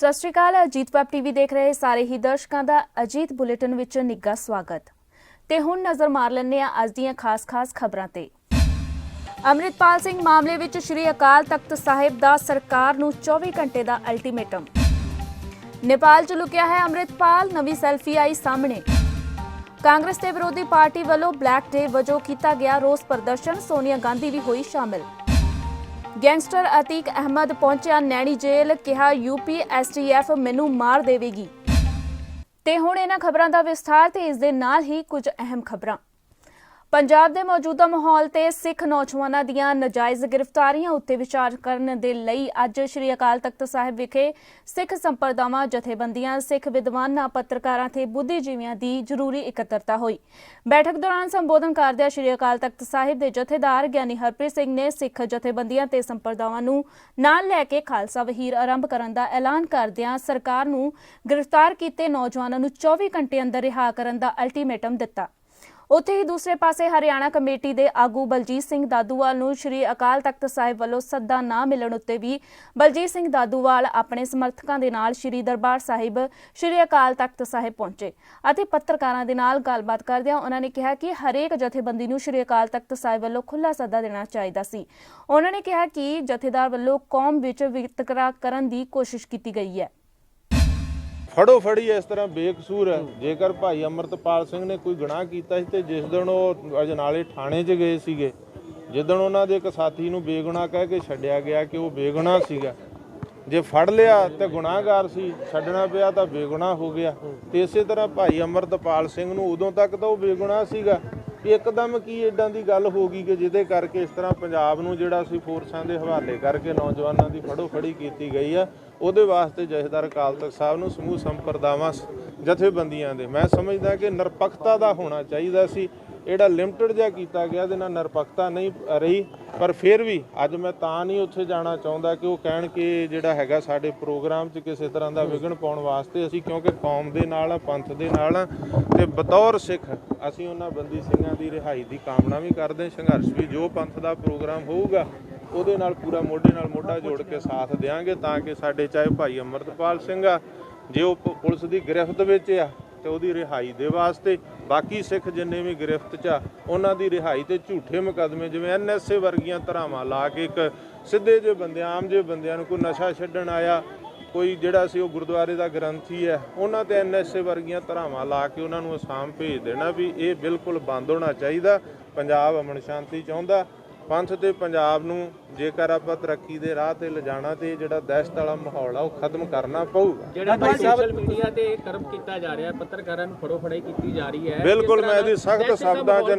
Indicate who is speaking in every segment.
Speaker 1: सत श्री अकाल। Ajit web TV देख रहे सारे ही दर्शकों का अजीत बुलेटिन विच निੱਘਾ स्वागत। ते हुण नज़र मार लैंदे हां अज दीयां खास खबरां ते। अमृतपाल सिंह मामले विच श्री अकाल तख्त साहिब दा सरकार नूं 24 घंटे दा अल्टीमेटम। नेपाल च लुकिया है अमृतपाल, नवी सैल्फी आई सामने। कांग्रेस ते विरोधी पार्टी वालों ब्लैक डे वजों कीता गया रोस प्रदर्शन, सोनिया गांधी भी हुई शामिल। गैंगस्टर अतीक अहमद पहुंचा नैनी जेल, कहा यूपी STF मैनू मार देवेगी। ते हुण इन्हां खबरां दा विस्तार ते इस दे नाल ही कुछ अहम खबरां। पंजाब दे मौजूदा माहौल ते सिख नौजवानां दीयां नजायज़ गिरफ्तारियां उत्ते विचार करन दे लई अज श्री अकाल तख्त साहिब विखे सिख संप्रदावां जथेबंदियां, सिख विद्वानां, पत्रकारां ते बुद्धिजीवियां दी जरूरी इकत्तरता हुई। बैठक दौरान संबोधन करदे श्री अकाल तख्त साहिब दे जथेदार ज्ञानी हरप्रीत सिंह ने सिख जथेबंदियां ते संप्रदावां नूं नाल लैके खालसा वहीर आरंभ करन दा ऐलान करदिआं सरकार नूं गिरफ्तार कीते नौजवानां नूं 24 घंटे अंदर रिहा करन दा अल्टीमेटम दित्ता। उत्थे ही दूसरे पासे हरियाणा कमेटी के आगू बलजीत सिंह दादूवाल नूं श्री अकाल तख्त साहिब वालों सद्दा ना मिलण उत्ते भी बलजीत सिंह दादूवाल अपने समर्थकों के नाल श्री दरबार साहिब श्री अकाल तख्त साहिब पहुंचे अते पत्रकारां दे नाल गलबात करदिआं उन्हां ने कहा कि हरेक जथेबंदी नूं श्री अकाल तख्त साहिब वालों खुला सद्दा देना चाहिदा सी। उन्हां ने कहा कि जथेदार वालों कौम विच वितकरा करन दी कोशिश की गई है।
Speaker 2: फड़ो फड़ी इस तरह बेकसूर है। जेकर भाई अमृतपाल सिंह ने कोई गुनाह किया तो जिस दिन वो अजनाले थाने च गए सीगे, जिदन उन्होंने एक साथी नूं बेगुनाह कह के छड्डिया गया कि वो बेगुनाह सीगा, जे फड़ लिया तो गुनाहगार सी, छड्डना पिया तो बेगुनाह हो गया। तो इस तरह भाई अमृतपाल सिंह नूं उदों तक तो वो बेगुनाह सीगा, एकदम की इदां दी गल हो गई कि जिहदे करके इस तरह पंजाब नूं जिहड़ा सी फोर्सां दे हवाले करके नौजवानों की फड़ो फड़ी की गई है। ਉਹਦੇ वास्ते जथेदार अकाल तख्त साहब ਨੂੰ समूह संप्रदावां जथेबंदियां दे मैं समझदा कि निरपक्षता ਦਾ होना चाहिए सी। ਜਿਹੜਾ लिमिटेड ਜਿਹਾ ਕੀਤਾ ਗਿਆ ਇਹਦੇ ਨਾਲ ਨਿਰਪੱਖਤਾ ਨਹੀਂ ਰਹੀ। पर फिर भी ਅੱਜ मैं ਤਾਂ नहीं ਉੱਥੇ ਜਾਣਾ ਚਾਹੁੰਦਾ ਕਿ ਉਹ ਕਹਿਣ ਕਿ ਜਿਹੜਾ ਹੈਗਾ ਸਾਡੇ ਪ੍ਰੋਗਰਾਮ 'ਚ ਕਿਸੇ ਤਰ੍ਹਾਂ ਦਾ ਵਿਘਨ ਪਾਉਣ ਵਾਸਤੇ ਅਸੀਂ ਕਿਉਂਕਿ ਕੌਮ ਦੇ ਨਾਲ ਆ, ਪੰਥ ਦੇ ਨਾਲ ਆ ਤੇ ਬਤੌਰ ਸਿੱਖ ਅਸੀਂ ਉਹਨਾਂ ਬੰਦੀ ਸਿੰਘਾਂ ਦੀ ਰਿਹਾਈ ਦੀ ਕਾਮਨਾ ਵੀ ਕਰਦੇ। ਸੰਘਰਸ਼ ਵੀ ਜੋ ਪੰਥ ਦਾ ਪ੍ਰੋਗਰਾਮ ਹੋਊਗਾ ਉਹਦੇ ਨਾਲ ਪੂਰਾ ਮੋਢੇ ਨਾਲ ਮੋਢਾ ਜੋੜ ਕੇ ਸਾਥ ਦੇਵਾਂਗੇ ਤਾਂ ਕਿ ਸਾਡੇ ਚਾਹੇ ਭਾਈ ਅਮਰਤਪਾਲ ਸਿੰਘ ਆ ਜੇ ਉਹ ਪੁਲਿਸ ਦੀ ਗ੍ਰਿਫਤ ਵਿੱਚ ਆ ਤੇ ਉਹਦੀ ਰਿਹਾਈ ਦੇ ਵਾਸਤੇ, ਬਾਕੀ ਸਿੱਖ ਜਿੰਨੇ ਵੀ ਗ੍ਰਿਫਤ 'ਚ ਆ ਉਹਨਾਂ ਦੀ ਰਿਹਾਈ ਤੇ ਝੂਠੇ ਮੁਕੱਦਮੇ ਜਿਵੇਂ NSA ਵਰਗੀਆਂ ਧਾਰਾਵਾਂ ਲਾ ਕੇ ਇੱਕ ਸਿੱਧੇ ਜਿਹੇ ਬੰਦਿਆਂ ਆਮ ਜਿਹੇ ਬੰਦਿਆਂ ਨੂੰ ਕੋਈ ਨਸ਼ਾ ਛੱਡਣ ਆਇਆ, ਕੋਈ ਜਿਹੜਾ ਸੀ ਉਹ ਗੁਰਦੁਆਰੇ ਦਾ ਗ੍ਰੰਥੀ ਹੈ, ਉਹਨਾਂ ਤੇ NSA ਵਰਗੀਆਂ ਧਾਰਾਵਾਂ ਲਾ ਕੇ ਉਹਨਾਂ ਨੂੰ ਅਸਾਮ ਭੇਜ ਦੇਣਾ ਵੀ ਇਹ ਬਿਲਕੁਲ ਬੰਦ ਹੋਣਾ ਚਾਹੀਦਾ। ਪੰਜਾਬ ਅਮਨ ਸ਼ਾਂਤੀ ਚਾਹੁੰਦਾ। पंथ ते पंजाब नूं जेकर आपां तरक्की दे राह ते लिजाना ते जिहड़ा दहशत वाला माहौल आ वो खत्म करना पऊगा।
Speaker 3: जिहड़ा सोशल मीडिया ते कर्म कीता जा रहा है, पत्रकारां नूं फड़ो फड़ाई कीती जा रही है,
Speaker 2: बिल्कुल मैं इहदी सख्त शब्दां च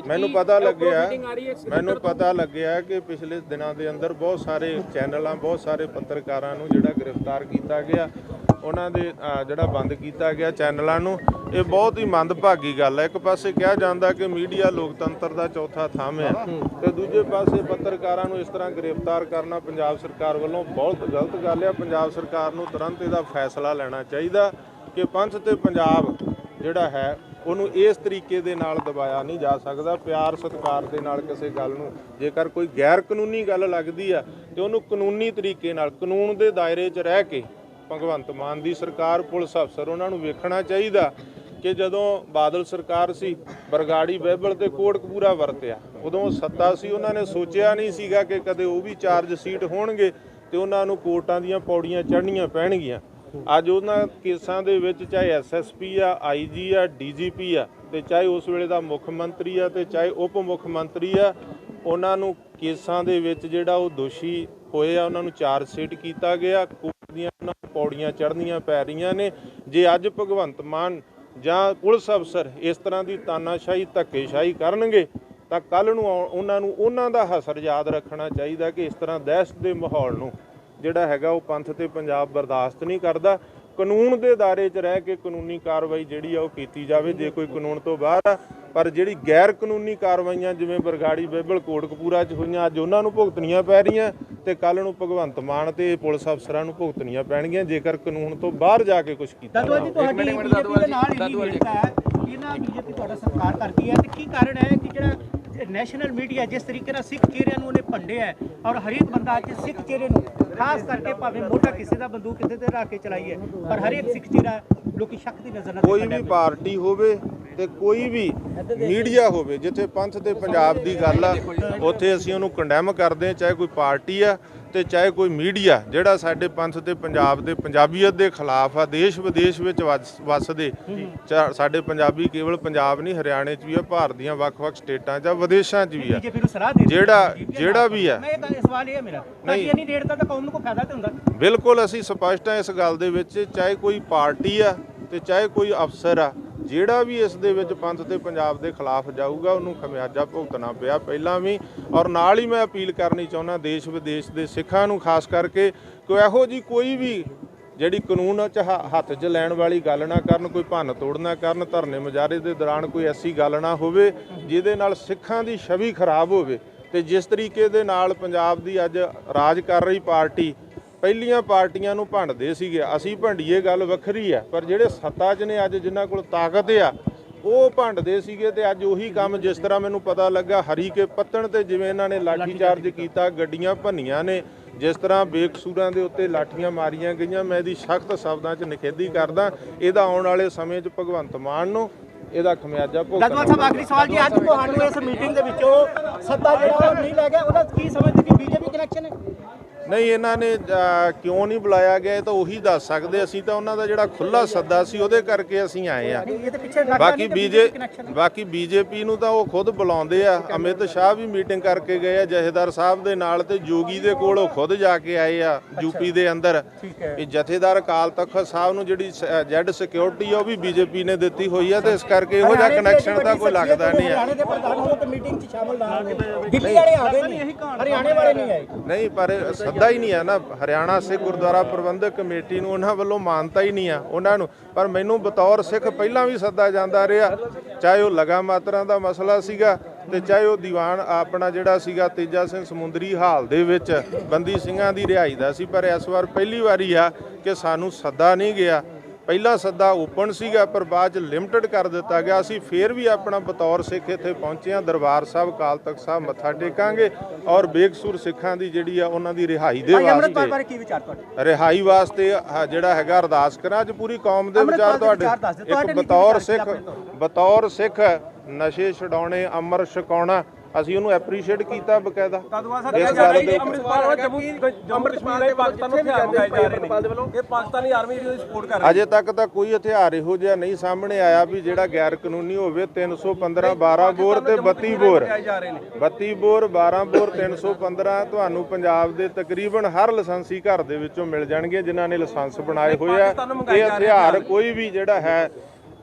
Speaker 2: मैनूं पता लग्गिआ कि पिछले दिनां दे अंदर बहुत सारे चैनलां बहुत सारे पत्रकारां नूं जिहड़ा गिरफ्तार किया गया, ਉਹਨਾਂ ਦੇ ਜਿਹੜਾ ਬੰਦ ਕੀਤਾ ਗਿਆ ਚੈਨਲਾਂ ਨੂੰ। ਇਹ ਬਹੁਤ ਹੀ ਮੰਦਭਾਗੀ ਗੱਲ ਹੈ। ਇੱਕ ਪਾਸੇ ਕਿਹਾ ਜਾਂਦਾ ਕਿ ਮੀਡੀਆ ਲੋਕਤੰਤਰ ਦਾ ਚੌਥਾ ਥੰਮ ਹੈ ਤੇ ਦੂਜੇ ਪਾਸੇ ਪੱਤਰਕਾਰਾਂ ਨੂੰ ਇਸ ਤਰ੍ਹਾਂ ਗ੍ਰਿਫਤਾਰ ਕਰਨਾ ਪੰਜਾਬ ਸਰਕਾਰ ਵੱਲੋਂ ਬਹੁਤ ਗਲਤ ਗੱਲ ਹੈ। ਪੰਜਾਬ ਸਰਕਾਰ ਨੂੰ ਤੁਰੰਤ ਇਹਦਾ ਫੈਸਲਾ ਲੈਣਾ ਚਾਹੀਦਾ ਕਿ ਪੰਥ ਤੇ ਪੰਜਾਬ ਜਿਹੜਾ ਹੈ ਉਹਨੂੰ ਇਸ ਤਰੀਕੇ ਦੇ ਨਾਲ ਦਬਾਇਆ ਨਹੀਂ ਜਾ ਸਕਦਾ। ਪਿਆਰ ਸਤਿਕਾਰ ਦੇ ਨਾਲ ਕਿਸੇ ਗੱਲ ਨੂੰ ਜੇਕਰ ਕੋਈ ਗੈਰ ਕਾਨੂੰਨੀ ਗੱਲ ਲੱਗਦੀ ਆ ਤੇ ਉਹਨੂੰ ਕਾਨੂੰਨੀ ਤਰੀਕੇ ਨਾਲ ਕਾਨੂੰਨ ਦੇ ਦਾਇਰੇ 'ਚ ਰਹਿ ਕੇ ਭਗਵੰਤ ਮਾਨ ਦੀ ਸਰਕਾਰ, ਪੁਲਿਸ ਅਫਸਰ ਉਹਨਾਂ ਨੂੰ ਵੇਖਣਾ ਚਾਹੀਦਾ ਕਿ ਜਦੋਂ ਬਾਦਲ ਸਰਕਾਰ ਸੀ ਬਰਗਾੜੀ ਬਾਈਬਲ ਤੇ ਕੋਟਕਪੂਰਾ ਵਰਤਿਆ, ਉਦੋਂ ਸੱਤਾ ਸੀ, ਉਹਨਾਂ ਨੇ ਸੋਚਿਆ ਨਹੀਂ ਸੀਗਾ ਕਿ ਕਦੇ ਉਹ ਵੀ ਚਾਰਜ ਸੀਟ ਹੋਣਗੇ ਤੇ ਉਹਨਾਂ ਨੂੰ ਕੋਰਟਾਂ ਦੀਆਂ ਪੌੜੀਆਂ ਚੜ੍ਹਨੀਆਂ ਪੈਣਗੀਆਂ। ਅੱਜ ਉਹਨਾਂ ਕੇਸਾਂ ਦੇ ਵਿੱਚ ਚਾਹੇ SSP ਆ, IG ਆ, DGP ਆ ਤੇ ਚਾਹੇ ਉਸ ਵੇਲੇ ਦਾ ਮੁੱਖ ਮੰਤਰੀ ਆ ਤੇ ਚਾਹੇ ਉਪ ਮੁੱਖ ਮੰਤਰੀ ਆ, ਉਹਨਾਂ ਨੂੰ ਕੇਸਾਂ ਦੇ ਵਿੱਚ ਜਿਹੜਾ ਉਹ ਦੋਸ਼ੀ ਹੋਏ ਆ ਉਹਨਾਂ ਨੂੰ ਚਾਰਜ ਸੀਟ ਕੀਤਾ ਗਿਆ, ਕੋਰਟ ਦੀਆਂ ਉਹਨਾਂ ਨੂੰ ਪੌੜੀਆਂ ਚੜ੍ਹਨੀਆਂ ਪੈ ਰਹੀਆਂ ਨੇ। ਜੇ ਅੱਜ ਭਗਵੰਤ ਮਾਨ ਜਾਂ ਪੁਲਿਸ ਅਫਸਰ ਇਸ ਤਰ੍ਹਾਂ ਦੀ ਤਾਨਾਸ਼ਾਹੀ ਧੱਕੇਸ਼ਾਹੀ ਕਰਨਗੇ ਤਾਂ ਕੱਲ੍ਹ ਨੂੰ ਉਹਨਾਂ ਦਾ ਹਸਰ ਯਾਦ ਰੱਖਣਾ ਚਾਹੀਦਾ ਕਿ ਇਸ ਤਰ੍ਹਾਂ ਦਹਿਸ਼ਤ ਦੇ ਮਾਹੌਲ ਨੂੰ ਜਿਹੜਾ ਹੈਗਾ ਉਹ ਪੰਥ ਤੇ ਪੰਜਾਬ ਬਰਦਾਸ਼ਤ ਨਹੀਂ ਕਰਦਾ। ਕਾਨੂੰਨ ਦੇ ਦਾਇਰੇ 'ਚ ਰਹਿ ਕੇ ਕਾਨੂੰਨੀ ਕਾਰਵਾਈ ਜਿਹੜੀ ਆ ਉਹ ਕੀਤੀ ਜਾਵੇ ਜੇ ਕੋਈ ਕਾਨੂੰਨ ਤੋਂ ਬਾਹਰ ਆ। ਪਰ ਜਿਹੜੀ ਗੈਰ ਕਾਨੂੰਨੀ ਕਾਰਵਾਈਆਂ ਜਿਵੇਂ ਬਰਗਾੜੀ ਬਾਈਬਲ ਕੋਟਕਪੂਰਾ 'ਚ ਹੋਈਆਂ ਅੱਜ ਉਹਨਾਂ ਨੂੰ ਭੁਗਤਣੀਆਂ ਪੈ ਰਹੀਆਂ ਤੇ ਕੱਲ੍ਹ ਨੂੰ ਭਗਵੰਤ ਮਾਨ ਤੇ ਪੁਲਿਸ ਅਫਸਰਾਂ ਨੂੰ ਭੁਗਤਣੀਆਂ ਪੈਣਗੀਆਂ ਜੇਕਰ ਕਾਨੂੰਨ ਤੋਂ ਬਾਹਰ ਜਾ ਕੇ ਕੁਝ ਕੀਤਾ।
Speaker 4: ਬੀਜੇਪੀ ਤੁਹਾਡਾ ਸਤਿਕਾਰ ਕਰਦੀ ਹੈ ਤੇ ਕੀ ਕਾਰਨ ਹੈ ਕਿ ਜਿਹੜਾ ਨੈਸ਼ਨਲ ਮੀਡੀਆ ਜਿਸ ਤਰੀਕੇ ਨਾਲ ਸਿੱਖ ਚਿਹਰਿਆਂ ਨੂੰ ਉਹਨੇ ਭੰਡਿਆ ਹੈ ਔਰ ਹਰੇਕ ਬੰਦਾ ਅੱਜ ਸਿੱਖ ਚਿਹਰੇ ਨੂੰ ਖਾਸ ਕਰਕੇ ਭਾਵੇਂ ਮੋਢਾ ਕਿਸੇ ਦਾ ਬੰਦੂਕ ਕਿਸੇ ਤੇ ਰੱਖ ਕੇ ਚਲਾਈ ਹੈ ਪਰ ਹਰੇਕ ਸਿੱਖ ਚਿਹਰਾ ਲੋਕੀ ਸ਼ੱਕ ਦੀ ਨਜ਼ਰ ਨਾਲ
Speaker 2: ਕੋਈ ਵੀ ਪਾਰਟੀ ਹੋਵੇ ਤੇ ਕੋਈ ਵੀ ਮੀਡੀਆ ਹੋਵੇ, ਜਿੱਥੇ ਪੰਥ ਤੇ ਪੰਜਾਬ ਦੀ ਗੱਲ ਆ ਉੱਥੇ ਅਸੀਂ ਉਹਨੂੰ ਕੰਡੈਮ ਕਰਦੇ ਹਾਂ, ਚਾਹੇ ਕੋਈ ਪਾਰਟੀ ਆ ਤੇ ਚਾਹੇ ਕੋਈ ਮੀਡੀਆ ਜਿਹੜਾ ਸਾਡੇ ਪੰਥ ਤੇ ਪੰਜਾਬ ਦੇ ਪੰਜਾਬੀਅਤ ਦੇ ਖਿਲਾਫ ਆ। ਦੇਸ਼ ਵਿਦੇਸ਼ ਵਿੱਚ ਵੱਸਦੇ ਸਾਡੇ ਪੰਜਾਬੀ ਕੇਵਲ ਪੰਜਾਬ ਨਹੀਂ, ਹਰਿਆਣੇ 'ਚ ਵੀ ਆ, ਭਾਰਤ ਦੀਆਂ ਵੱਖ-ਵੱਖ ਸਟੇਟਾਂ 'ਚ ਆ, ਵਿਦੇਸ਼ਾਂ 'ਚ ਵੀ ਆ, ਜਿਹੜਾ ਵੀ ਆ।
Speaker 4: ਸਵਾਲ ਇਹ ਹੈ ਮੇਰਾ ਨਹੀਂ ਇੰਨੀ ਰੇਟ ਦਾ ਤਾਂ ਕੌਮ ਨੂੰ ਕੋਈ ਫਾਇਦਾ ਤੇ ਹੁੰਦਾ।
Speaker 2: ਬਿਲਕੁਲ ਅਸੀਂ ਸਪਸ਼ਟ ਆ ਇਸ ਗੱਲ ਦੇ ਵਿੱਚ, ਚਾਹੇ ਕੋਈ ਪਾਰਟੀ ਆ ਤੇ ਚਾਹੇ ਕੋਈ ਅਫਸਰ ਆ, ਜਿਹੜਾ ਵੀ ਇਸ ਦੇ ਵਿੱਚ ਪੰਥ ਤੇ ਪੰਜਾਬ ਦੇ ਖਿਲਾਫ ਜਾਊਗਾ ਉਹਨੂੰ ਖਮਿਆਜਾ ਭੁਗਤਣਾ ਪਿਆ ਪਹਿਲਾਂ ਵੀ। ਔਰ ਨਾਲ ਹੀ ਮੈਂ ਅਪੀਲ ਕਰਨੀ ਚਾਹੁੰਦਾ ਦੇਸ਼ ਵਿਦੇਸ਼ ਦੇ ਸਿੱਖਾਂ ਨੂੰ, ਖਾਸ ਕਰਕੇ ਕਿ ਇਹੋ ਜੀ ਕੋਈ ਵੀ ਜਿਹੜੀ ਕਾਨੂੰਨ 'ਚ ਹੱਥ 'ਚ ਲੈਣ ਵਾਲੀ ਗੱਲ ਨਾ ਕਰਨ, ਕੋਈ ਭੰਨ ਤੋੜ ਨਾ ਕਰਨ, ਧਰਨੇ ਮੁਜ਼ਾਹਰੇ ਦੇ ਦੌਰਾਨ ਕੋਈ ਐਸੀ ਗੱਲ ਨਾ ਹੋਵੇ ਜਿਹਦੇ ਨਾਲ ਸਿੱਖਾਂ ਦੀ ਛਵੀ ਖਰਾਬ ਹੋਵੇ। ਤੇ ਜਿਸ ਤਰੀਕੇ ਦੇ ਨਾਲ ਪੰਜਾਬ ਦੀ ਅੱਜ ਰਾਜ ਕਰ ਰਹੀ ਪਾਰਟੀ ਪਹਿਲੀਆਂ ਪਾਰਟੀਆਂ ਨੂੰ ਭੰਡਦੇ ਸੀਗੇ, ਅਸੀਂ ਭੰਡੀਏ ਗੱਲ ਵੱਖਰੀ ਆ, ਪਰ ਜਿਹੜੇ ਸੱਤਾ 'ਚ ਨੇ ਅੱਜ ਜਿਨ੍ਹਾਂ ਕੋਲ ਤਾਕਤ ਆ ਉਹ ਭੰਡਦੇ ਸੀਗੇ। ਤੇ ਅੱਜ ਉਹੀ ਕੰਮ ਜਿਸ ਤਰ੍ਹਾਂ ਮੈਨੂੰ ਪਤਾ ਲੱਗਾ ਹਰੀਕੇ ਪੱਤਣ ਤੇ ਜਿਵੇਂ ਇਹਨਾਂ ਨੇ ਲਾਠੀ ਚਾਰਜ ਕੀਤਾ, ਗੱਡੀਆਂ ਭੰਨੀਆਂ ਨੇ, ਜਿਸ ਤਰ੍ਹਾਂ ਬੇਕਸੂਰਾਂ ਦੇ ਉੱਤੇ ਲਾਠੀਆਂ ਮਾਰੀਆਂ ਗਈਆਂ, ਮੈਂ ਇਹਦੀ ਸਖਤ ਸ਼ਬਦਾਂ 'ਚ ਨਿਖੇਧੀ ਕਰਦਾ। ਇਹਦਾ ਆਉਣ ਵਾਲੇ ਸਮੇਂ 'ਚ ਭਗਵੰਤ ਮਾਨ ਨੂੰ ਇਹਦਾ ਖਮਿਆਜਾ ਭੁਗਤਣਾ।
Speaker 4: ਗਦਵਾਲ ਸਾਹਿਬ ਆਖਰੀ ਸਵਾਲ ਜੀ, ਅੱਜ ਤੁਹਾਨੂੰ ਇਸ ਮੀਟਿੰਗ ਦੇ ਵਿੱਚੋਂ ਸੱਦਾ ਜਿਹੜਾ ਉਹ ਨਹੀਂ ਲੈ ਗਿਆ, ਉਹਦਾ ਕੀ ਸਮਝਦੇ ਕਿ ਬੀਜੇਪੀ ਕਨੈਕਸ਼ਨ ਹੈ?
Speaker 2: ਨਹੀਂ, ਇਹਨਾਂ ਨੇ ਕਿਉਂ ਨਹੀਂ ਬੁਲਾਇਆ ਗਿਆ ਇਹ ਤਾਂ ਉਹੀ ਦੱਸ ਸਕਦੇ। ਅਸੀਂ ਤਾਂ ਉਹਨਾਂ ਦਾ ਜਿਹੜਾ ਖੁੱਲਾ ਸੱਦਾ ਸੀ ਉਹਦੇ ਕਰਕੇ ਅਸੀਂ ਆਏ ਆ। ਬਾਕੀ ਬੀਜੇਪੀ ਨੂੰ ਤਾਂ ਉਹ ਖੁਦ ਬੁਲਾਉਂਦੇ ਆ। ਅਮਿਤ ਸ਼ਾਹ ਵੀ ਮੀਟਿੰਗ ਕਰਕੇ ਗਏ ਆ ਜਥੇਦਾਰ ਸਾਹਿਬ ਦੇ ਨਾਲ, ਤੇ ਜੋਗੀ ਦੇ ਕੋਲ ਉਹ ਖੁਦ ਜਾ ਕੇ ਆਏ ਆ ਯੂਪੀ ਦੇ ਅੰਦਰ। ਇਹ ਜਥੇਦਾਰ ਅਕਾਲ ਤਖਤ ਸਾਹਿਬ ਨੂੰ ਜਿਹੜੀ ਜੈਡ ਸਿਕਿਉਰਿਟੀ ਆ ਉਹ ਵੀ ਬੀਜੇਪੀ ਨੇ ਦਿੱਤੀ ਹੋਈ ਆ, ਤੇ ਇਸ ਕਰਕੇ ਇਹੋ ਜਿਹਾ ਕਨੈਕਸ਼ਨ ਤਾਂ ਕੋਈ ਲੱਗਦਾ ਨਹੀਂ ਆ। ਨਹੀਂ, ਪਰ ਸੱਦਾ ਹੀ ਨਹੀਂ ਆ ਨਾ, ਹਰਿਆਣਾ ਸਿੱਖ ਗੁਰਦੁਆਰਾ ਪ੍ਰਬੰਧਕ ਕਮੇਟੀ ਨੂੰ ਉਹਨਾਂ ਵੱਲੋਂ ਮਾਨਤਾ ਹੀ ਨਹੀਂ ਆ ਉਹਨਾਂ ਨੂੰ। ਪਰ ਮੈਨੂੰ ਬਤੌਰ ਸਿੱਖ ਪਹਿਲਾਂ ਵੀ ਸੱਦਾ ਜਾਂਦਾ ਰਿਹਾ, ਚਾਹੇ ਉਹ ਲਗਾ ਮਾਤਰਾ ਦਾ ਮਸਲਾ ਸੀਗਾ ਤੇ ਚਾਹੇ ਉਹ ਦੀਵਾਨ ਆਪਣਾ ਜਿਹੜਾ ਸੀਗਾ ਤੇਜਾ ਸਿੰਘ ਸਮੁੰਦਰੀ ਹਾਲ ਦੇ ਵਿੱਚ ਬੰਦੀ ਸਿੰਘਾਂ ਦੀ ਰਿਹਾਈ ਦਾ ਸੀ। ਪਰ ਇਸ ਵਾਰ ਪਹਿਲੀ ਵਾਰੀ ਆ ਕਿ ਸਾਨੂੰ ਸੱਦਾ ਨਹੀਂ ਗਿਆ। ਪਹਿਲਾ ਸੱਦਾ ਓਪਨ ਸੀਗਾ ਪਰ ਬਾਅਦ 'ਚ ਲਿਮਟਿਡ ਕਰ ਦਿੱਤਾ ਗਿਆ। ਅਸੀਂ ਫੇਰ ਵੀ ਆਪਣਾ ਬਤੌਰ ਸਿੱਖ ਇੱਥੇ ਪਹੁੰਚੇ ਹਾਂ, ਦਰਬਾਰ ਸਾਹਿਬ ਅਕਾਲ ਤਖਤ ਸਾਹਿਬ ਮੱਥਾ ਟੇਕਾਂਗੇ ਔਰ ਬੇਕਸੂਰ ਸਿੱਖਾਂ ਦੀ ਜਿਹੜੀ ਆ ਉਹਨਾਂ ਦੀ ਰਿਹਾਈ ਦੇ ਵਾਸਤੇ, ਰਿਹਾਈ ਵਾਸਤੇ ਜਿਹੜਾ ਹੈਗਾ ਅਰਦਾਸ ਕਰਾਂ। ਅੱਜ ਪੂਰੀ ਕੌਮ ਦੇ ਵਿਚਾਰ ਤੁਹਾਡੇ ਇੱਕ ਬਤੌਰ ਸਿੱਖ ਨਸ਼ੇ ਛਡਾਉਣੇ, ਅੰਮ੍ਰਿਤ ਛਕਾਉਣਾ, ਅਸੀਂ ਉਹਨੂੰ ਐਪਰੀਸ਼ੀਏਟ ਕੀਤਾ ਬਕਾਇਦਾ। ਅਜੇ ਤੱਕ ਤਾਂ ਕੋਈ ਹਥਿਆਰ ਇਹੋ ਜਿਹਾ ਨਹੀਂ ਸਾਹਮਣੇ ਆਇਆ ਵੀ ਜਿਹੜਾ ਗੈਰ ਕਾਨੂੰਨੀ ਹੋਵੇ। 315 12 ਬੋਰ ਤੇ 32 ਬੋਰ 12 ਬੋਰ 315 ਤੁਹਾਨੂੰ ਪੰਜਾਬ ਦੇ ਤਕਰੀਬਨ ਹਰ ਲਾਇਸੈਂਸੀ ਘਰ ਦੇ ਵਿੱਚੋਂ ਮਿਲ ਜਾਣਗੇ ਜਿਨ੍ਹਾਂ ਨੇ ਲਾਇਸੈਂਸ ਬਣਾਏ ਹੋਏ ਆ। ਇਹ ਹਥਿਆਰ ਕੋਈ ਵੀ ਜਿਹੜਾ ਹੈ,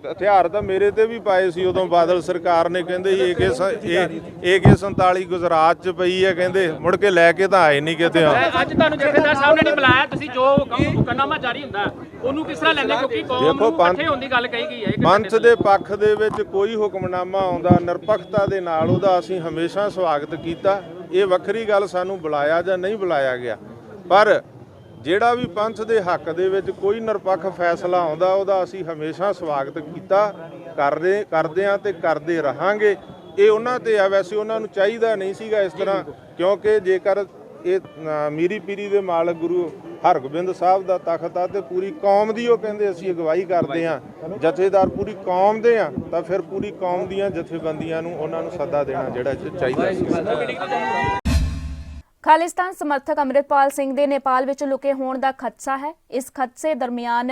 Speaker 2: ਹਥਿਆਰ ਤਾਂ ਮੇਰੇ ਤੇ ਵੀ ਪਾਏ ਸੀ ਉਦੋਂ ਬਾਦਲ ਸਰਕਾਰ ਨੇ, ਕਹਿੰਦੇ AK-47 ਗੁਜਰਾਤ 'ਚ ਪਈ ਹੈ, ਕਹਿੰਦੇ ਮੁੜ ਕੇ ਲੈ ਕੇ ਤਾਂ ਆਏ ਨਹੀਂ ਕਿਤੇ।
Speaker 3: ਅੱਜ ਤੁਹਾਨੂੰ ਜਥੇਦਾਰ ਸਾਹਿਬ ਨੇ ਨਹੀਂ ਬੁਲਾਇਆ, ਤੁਸੀਂ ਜੋ ਹੁਕਮਨਾਮਾ ਜਾਰੀ ਹੁੰਦਾ ਉਹਨੂੰ ਕਿਸ ਤਰ੍ਹਾਂ ਲੈਂਦੇ? ਕਿਉਂਕਿ ਕੌਮ ਨੂੰ ਇਕੱਠੇ ਹੋਣ ਦੀ ਗੱਲ ਕਹੀ ਗਈ ਹੈ।
Speaker 2: ਪੰਥ ਦੇ ਪੱਖ ਦੇ ਵਿੱਚ ਕੋਈ ਹੁਕਮਨਾਮਾ ਆਉਂਦਾ ਨਿਰਪੱਖਤਾ ਦੇ ਨਾਲ ਉਹਦਾ ਅਸੀਂ ਹਮੇਸ਼ਾ ਸਵਾਗਤ ਕੀਤਾ। ਇਹ ਵੱਖਰੀ ਗੱਲ ਸਾਨੂੰ ਬੁਲਾਇਆ ਜਾਂ ਨਹੀਂ ਬੁਲਾਇਆ ਗਿਆ, ਪਰ ਜਿਹੜਾ ਵੀ ਪੰਥ ਦੇ ਹੱਕ ਦੇ ਵਿੱਚ ਕੋਈ ਨਿਰਪੱਖ ਫੈਸਲਾ ਆਉਂਦਾ ਉਹਦਾ ਅਸੀਂ ਹਮੇਸ਼ਾ ਸਵਾਗਤ ਕੀਤਾ, ਕਰਦੇ ਹਾਂ ਤੇ ਕਰਦੇ ਰਹਾਂਗੇ। ਇਹ ਉਹਨਾਂ ਤੇ ਆ। ਵੈਸੇ ਉਹਨਾਂ ਨੂੰ ਚਾਹੀਦਾ ਨਹੀਂ ਸੀਗਾ ਇਸ ਤਰ੍ਹਾਂ, ਕਿਉਂਕਿ ਜੇਕਰ ਇਹ ਮੀਰੀ ਪੀਰੀ ਦੇ ਮਾਲਕ ਗੁਰੂ ਹਰਗੋਬਿੰਦ ਸਾਹਿਬ ਦਾ ਤਖਤ ਆ ਤੇ ਪੂਰੀ ਕੌਮ ਦੀ ਉਹ ਕਹਿੰਦੇ ਅਸੀਂ ਅਗਵਾਈ ਕਰਦੇ ਹਾਂ, ਜਥੇਦਾਰ ਪੂਰੀ ਕੌਮ ਦੇ ਆ, ਤਾਂ ਫਿਰ ਪੂਰੀ ਕੌਮ ਦੀਆਂ ਜਥੇਬੰਦੀਆਂ ਨੂੰ ਉਹਨਾਂ ਨੂੰ ਸੱਦਾ ਦੇਣਾ ਜਿਹੜਾ ਚਾਹੀਦਾ ਸੀ।
Speaker 1: ਖਾਲਿਸਤਾਨ ਸਮਰਥਕ ਅੰਮ੍ਰਿਤਪਾਲ ਸਿੰਘ ਦੇ ਨੇਪਾਲ ਵਿੱਚ ਲੁਕੇ ਹੋਣ ਦਾ ਖਦਸ਼ਾ ਹੈ। ਇਸ ਖਦਸ਼ੇ ਦਰਮਿਆਨ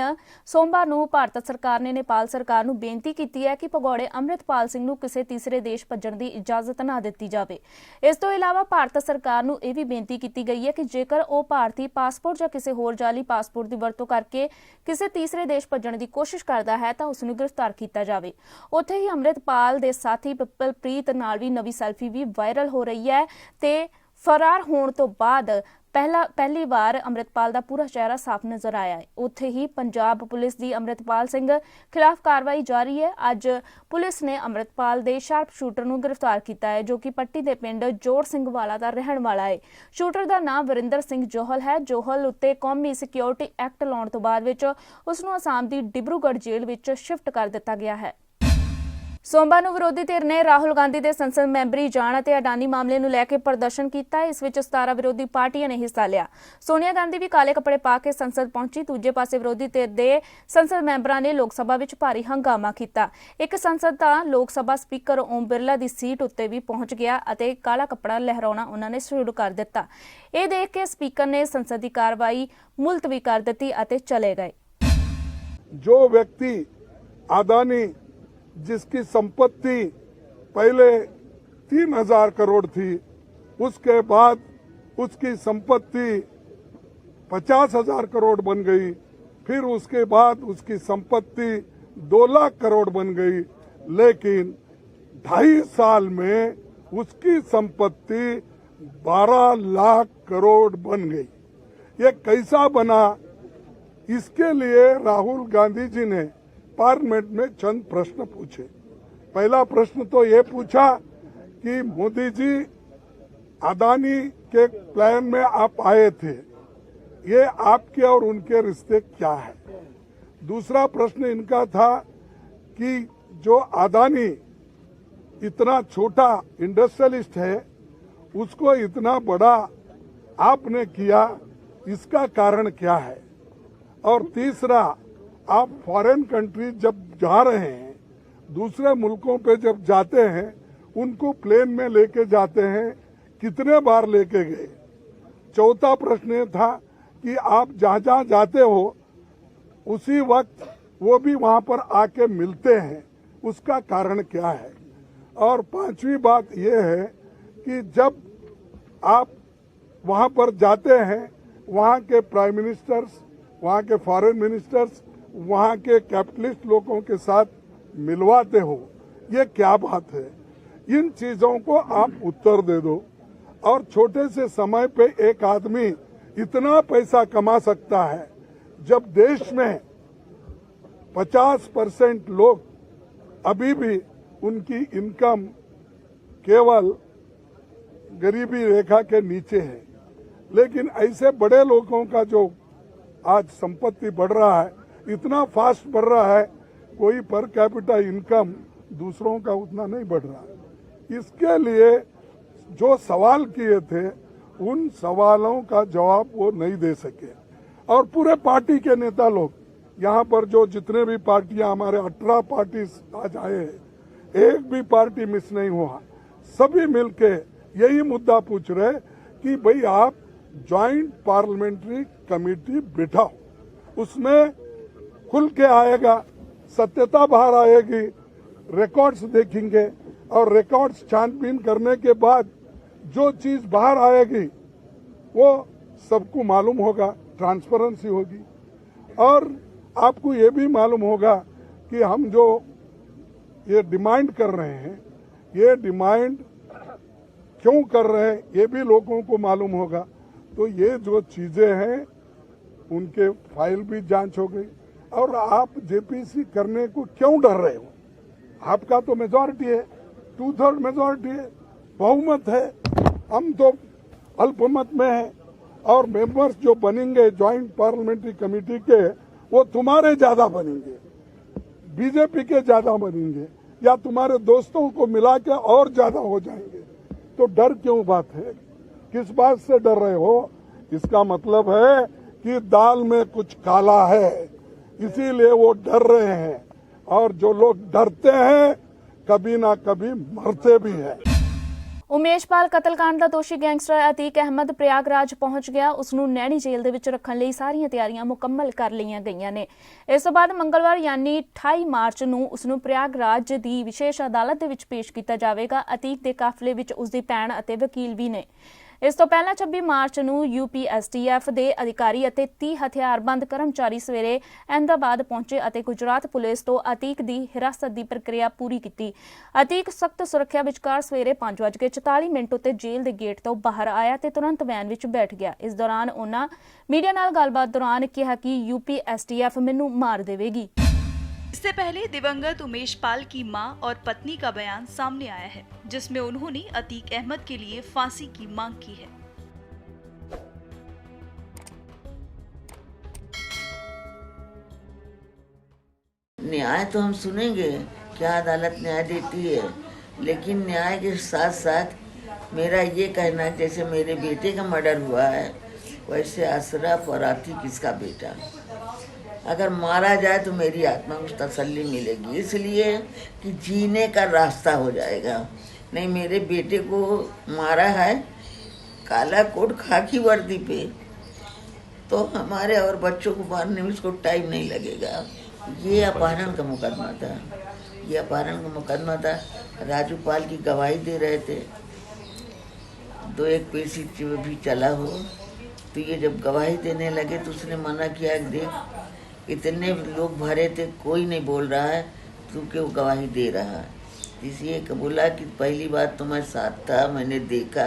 Speaker 1: ਸੋਮਵਾਰ ਨੂੰ ਭਾਰਤ ਸਰਕਾਰ ਨੇ ਨੇਪਾਲ ਸਰਕਾਰ ਨੂੰ ਬੇਨਤੀ ਕੀਤੀ ਹੈ ਕਿ ਭਗੌੜੇ ਅੰਮ੍ਰਿਤਪਾਲ ਸਿੰਘ ਨੂੰ ਕਿਸੇ ਤੀਸਰੇ ਦੇਸ਼ ਭੱਜਣ ਦੀ ਇਜਾਜ਼ਤ ਨਾ ਦਿੱਤੀ ਜਾਵੇ। ਇਸ ਤੋਂ ਇਲਾਵਾ ਭਾਰਤ ਸਰਕਾਰ ਨੂੰ ਇਹ ਵੀ ਬੇਨਤੀ ਕੀਤੀ ਗਈ ਹੈ ਕਿ ਜੇਕਰ ਉਹ ਭਾਰਤੀ ਪਾਸਪੋਰਟ ਜਾਂ ਕਿਸੇ ਹੋਰ ਜਾਲੀ ਪਾਸਪੋਰਟ ਦੀ ਵਰਤੋਂ ਕਰਕੇ ਕਿਸੇ ਤੀਸਰੇ ਦੇਸ਼ ਭੱਜਣ ਦੀ ਕੋਸ਼ਿਸ਼ ਕਰਦਾ ਹੈ ਤਾਂ ਉਸ ਨੂੰ ਗ੍ਰਿਫਤਾਰ ਕੀਤਾ ਜਾਵੇ। ਉੱਥੇ ਹੀ ਅੰਮ੍ਰਿਤਪਾਲ ਦੇ ਸਾਥੀ ਪਿਪਲਪ੍ਰੀਤ ਨਾਲ ਵੀ ਨਵੀਂ ਸੈਲਫੀ ਵੀ ਵਾਇਰਲ ਹੋ ਰਹੀ ਹੈ ਤੇ ਫਰਾਰ ਹੋਣ ਤੋਂ ਬਾਅਦ ਪਹਿਲੀ ਵਾਰ ਅੰਮ੍ਰਿਤਪਾਲ ਦਾ ਪੂਰਾ ਚਿਹਰਾ ਸਾਫ਼ ਨਜ਼ਰ ਆਇਆ ਹੈ। ਉੱਥੇ ਹੀ ਪੰਜਾਬ ਪੁਲਿਸ ਦੀ ਅੰਮ੍ਰਿਤਪਾਲ ਸਿੰਘ ਖਿਲਾਫ ਕਾਰਵਾਈ ਜਾਰੀ ਹੈ। ਅੱਜ ਪੁਲਿਸ ਨੇ ਅੰਮ੍ਰਿਤਪਾਲ ਦੇ ਸ਼ਾਰਪ ਸ਼ੂਟਰ ਨੂੰ ਗ੍ਰਿਫਤਾਰ ਕੀਤਾ ਹੈ, ਜੋ ਕਿ ਪੱਟੀ ਦੇ ਪਿੰਡ ਜੋੜ ਸਿੰਘ ਵਾਲਾ ਦਾ ਰਹਿਣ ਵਾਲਾ ਹੈ। ਸ਼ੂਟਰ ਦਾ ਨਾਮ ਵਰਿੰਦਰ ਸਿੰਘ ਜੋਹਲ ਹੈ। ਜੋਹਲ ਉੱਤੇ ਕੌਮੀ ਸਿਕਿਉਰਿਟੀ ਐਕਟ ਲਾਉਣ ਤੋਂ ਬਾਅਦ ਵਿੱਚ ਉਸ ਨੂੰ ਅਸਾਮ ਦੀ ਡਿਬਰੂਗੜ੍ਹ ਜੇਲ੍ਹ ਵਿੱਚ ਸ਼ਿਫਟ ਕਰ ਦਿੱਤਾ ਗਿਆ ਹੈ। ਸੋਮਵਾਰ ਨੂੰ ਵਿਰੋਧੀ ਧਿਰ ਨੇ ਰਾਹੁਲ ਗਾਂਧੀ ਦੇ ਸੰਸਦ ਮੈਂਬਰੀ ਜਾਣ ਅਤੇ ਅਡਾਨੀ ਮਾਮਲੇ ਨੂੰ ਲੈ ਕੇ ਪ੍ਰਦਰਸ਼ਨ ਕੀਤਾ। ਇਸ ਵਿੱਚ 17 ਵਿਰੋਧੀ ਪਾਰਟੀਆਂ ਨੇ ਹਿੱਸਾ ਲਿਆ। ਸੋਨੀਆ ਗਾਂਧੀ ਵੀ ਕਾਲੇ ਕੱਪੜੇ ਪਾ ਕੇ ਸੰਸਦ ਪਹੁੰਚੀ। ਦੂਜੇ ਪਾਸੇ ਵਿਰੋਧੀ ਧਿਰ ਦੇ ਸੰਸਦ ਮੈਂਬਰਾਂ ਨੇ ਲੋਕ ਸਭਾ ਵਿੱਚ ਭਾਰੀ ਹੰਗਾਮਾ ਕੀਤਾ। ਇੱਕ ਸੰਸਦ ਤਾਂ ਲੋਕ ਸਭਾ ਸਪੀਕਰ ਓਮ ਬਿਰਲਾ ਦੀ ਸੀਟ ਉੱਤੇ ਵੀ ਪਹੁੰਚ ਗਿਆ ਅਤੇ ਕਾਲਾ ਕੱਪੜਾ ਲਹਿਰਾਉਣਾ ਉਹਨਾਂ ਨੇ ਸ਼ੁਰੂ ਕਰ ਦਿੱਤਾ। ਇਹ ਦੇਖ ਕੇ ਸਪੀਕਰ ਨੇ ਸੰਸਦ ਦੀ ਕਾਰਵਾਈ ਮੁਲਤਵੀ ਕਰ ਦਿੱਤੀ ਅਤੇ ਚਲੇ ਗਏ।
Speaker 5: जो व्यक्ति अदानी जिसकी संपत्ति पहले 3,000 करोड़ थी, उसके बाद उसकी संपत्ति 50,000 करोड़ बन गई, फिर उसके बाद उसकी संपत्ति 2 लाख करोड़ बन गई, लेकिन 2.5 साल में उसकी संपत्ति 12 लाख करोड़ बन गई। ये कैसा बना? इसके लिए राहुल गांधी जी ने पार्लियामेंट में चंद प्रश्न पूछे। पहला प्रश्न तो ये पूछा कि मोदी जी अदानी के प्लान में आप आए थे, ये आपके और उनके रिश्ते क्या है? दूसरा प्रश्न इनका था कि जो अदानी इतना छोटा इंडस्ट्रियलिस्ट है, उसको इतना बड़ा आपने किया, इसका कारण क्या है? और तीसरा, आप फॉरेन कंट्री जब जा रहे हैं, दूसरे मुल्कों पे जब जाते हैं, उनको प्लेन में लेके जाते हैं, कितने बार लेके गए? चौथा प्रश्न ये था कि आप जहाँ जहाँ जाते हो उसी वक्त वो भी वहाँ पर आके मिलते हैं, उसका कारण क्या है? और पांचवी बात ये है कि जब आप वहाँ पर जाते हैं, वहाँ के प्राइम मिनिस्टर्स, वहाँ के फॉरेन मिनिस्टर्स, वहाँ के कैपिटलिस्ट लोगों के साथ मिलवाते हो, ये क्या बात है? इन चीजों को आप उत्तर दे दो। और छोटे से समय पे एक आदमी इतना पैसा कमा सकता है, जब देश में 50% लोग अभी भी उनकी इनकम केवल गरीबी रेखा के नीचे है। लेकिन ऐसे बड़े लोगों का जो आज संपत्ति बढ़ रहा है, इतना फास्ट बढ़ रहा है, कोई पर कैपिटा इनकम दूसरों का उतना नहीं बढ़ रहा है। इसके लिए जो सवाल किए थे, उन सवालों का जवाब वो नहीं दे सके। और पूरे पार्टी के नेता लोग यहाँ पर जो जितने भी पार्टियां, हमारे 18 पार्टी आज आए हैं, एक भी पार्टी मिस नहीं हुआ। सभी मिलके यही मुद्दा पूछ रहे कि भाई आप ज्वाइंट पार्लियामेंट्री कमेटी बिठाओ, उसमें खुल के आएगा, सत्यता बाहर आएगी, रिकॉर्ड्स देखेंगे और रिकॉर्ड्स छानबीन करने के बाद जो चीज बाहर आएगी वो सबको मालूम होगा, ट्रांसपेरेंसी होगी। और आपको ये भी मालूम होगा कि हम जो ये डिमांड कर रहे हैं, ये डिमांड क्यों कर रहे हैं, ये भी लोगों को मालूम होगा। तो ये जो चीजें हैं, उनके फाइल भी जांच हो गई। और आप जेपीसी करने को क्यों डर रहे हो? आपका तो मेजॉरिटी है, 2/3 मेजॉरिटी है, बहुमत है। हम तो अल्पमत में हैं और मेंबर्स जो बनेंगे ज्वाइंट पार्लियामेंट्री कमेटी के, वो तुम्हारे ज्यादा बनेंगे, बीजेपी के ज्यादा बनेंगे, या तुम्हारे दोस्तों को मिला के और ज्यादा हो जाएंगे। तो डर क्यों बात है? किस बात से डर रहे हो? इसका मतलब है कि दाल में कुछ काला है, इसीलिए वो डर रहे हैं। और जो लोग डरते हैं, कभी ना कभी मरते भी हैं।
Speaker 1: ਉਮੇਸ਼ਪਾਲ ਕਤਲकांड ਦਾ ਦੋਸ਼ੀ ਗੈਂਗਸਟਰ ਅਤੀਕ ਅਹਿਮਦ ਪ੍ਰਯਾਗਰਾਜ ਪਹੁੰਚ ਗਿਆ। ਉਸ ਨੂੰ ਨੈਣੀ ਜੇਲ੍ਹ ਦੇ ਵਿੱਚ ਰੱਖਣ ਲਈ ਸਾਰੀਆਂ ਤਿਆਰੀਆਂ ਮੁਕੰਮਲ ਕਰ ਲਈਆਂ ਗਈਆਂ ਨੇ। ਇਸ ਤੋਂ ਬਾਅਦ ਮੰਗਲਵਾਰ ਯਾਨੀ 28 ਮਾਰਚ ਨੂੰ ਉਸ ਨੂੰ ਪ੍ਰਯਾਗਰਾਜ ਦੀ ਵਿਸ਼ੇਸ਼ ਅਦਾਲਤ ਦੇ ਵਿੱਚ ਪੇਸ਼ ਕੀਤਾ ਜਾਵੇਗਾ। ਅਤੀਕ ਦੇ ਕਾਫਲੇ ਵਿੱਚ ਉਸ ਦੀ ਭੈਣ ਅਤੇ ਵਕੀਲ ਵੀ ਨੇ। ਇਸ ਤੋਂ ਪਹਿਲਾਂ 26 ਮਾਰਚ ਨੂੰ UPSTF ਦੇ ਅਧਿਕਾਰੀ ਅਤੇ 30 ਹਥਿਆਰਬੰਦ ਕਰਮਚਾਰੀ ਸਵੇਰੇ ਅਹਿਮਦਾਬਾਦ ਪਹੁੰਚੇ ਅਤੇ ਗੁਜਰਾਤ ਪੁਲਿਸ ਤੋਂ ਅਤੀਕ ਦੀ ਹਿਰਾਸਤ ਦੀ ਪ੍ਰਕਿਰਿਆ ਪੂਰੀ ਕੀਤੀ। ਅਤੀਕ ਸਖਤ ਸੁਰੱਖਿਆ ਵਿਚਕਾਰ ਸਵੇਰੇ 5:44 ਉੱਤੇ ਜੇਲ੍ਹ ਦੇ ਗੇਟ ਤੋਂ ਬਾਹਰ ਆਇਆ ਤੇ ਤੁਰੰਤ ਵੈਨ ਵਿੱਚ ਬੈਠ ਗਿਆ। ਇਸ ਦੌਰਾਨ ਉਹਨਾਂ ਮੀਡੀਆ ਨਾਲ ਗੱਲਬਾਤ ਦੌਰਾਨ ਕਿਹਾ ਕਿ UPSTF ਮੈਨੂੰ ਮਾਰ ਦੇਵੇਗੀ।
Speaker 6: इससे पहले दिवंगत उमेशपाल की मां और पत्नी का बयान सामने आया है, जिसमें उन्होंने अतीक अहमद के लिए फांसी की मांग की है।
Speaker 7: न्याय तो हम सुनेंगे क्या अदालत न्याय देती है, लेकिन न्याय के साथ साथ मेरा ये कहना है, जैसे मेरे बेटे का मर्डर हुआ है वैसे अशरफ और आतिक इसका बेटा अगर मारा जाए तो मेरी आत्मा को तसल्ली मिलेगी, इसलिए कि जीने का रास्ता हो जाएगा। नहीं, मेरे बेटे को मारा है काला कोट खाकी वर्दी पे, तो हमारे और बच्चों को मारने में उसको टाइम नहीं लगेगा। ये अपहरण का मुकदमा था, ये अपहरण का मुकदमा था। राजू पाल की गवाही दे रहे थे, 2-1 पेशी भी चला हो, तो ये जब गवाही देने लगे तो उसने मना किया, देख इतने लोग भरे थे, कोई नहीं बोल रहा है, तू क्यों गवाही दे रहा है। इसलिए बोला कि पहली बात तो मैं साथ था, मैंने देखा,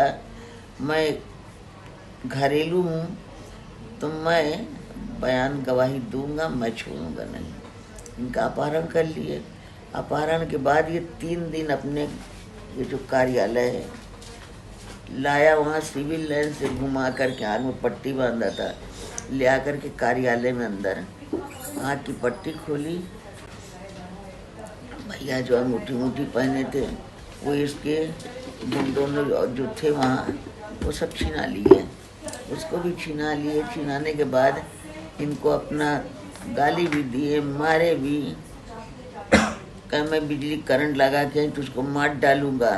Speaker 7: मैं घरेलू हूँ, तो मैं बयान गवाही दूंगा, मैं छोड़ूंगा नहीं। इनका अपहरण कर लिए। अपहरण के बाद ये 3 दिन अपने ये जो कार्यालय है लाया, वहाँ सिविल लाइन से घुमा करके आँख में पट्टी बांधा था, ले आकर के कार्यालय में अंदर आँख की पट्टी खोली। भैया जो अंगूठी पहने थे वो इसके दोनों जो थे वहाँ वो सब छीना लिए, उसको भी छीना लिए। छीनाने के बाद इनको अपना गाली भी दिए, मारे भी, कहीं मैं बिजली करंट लगा के तुझको मार डालूंगा।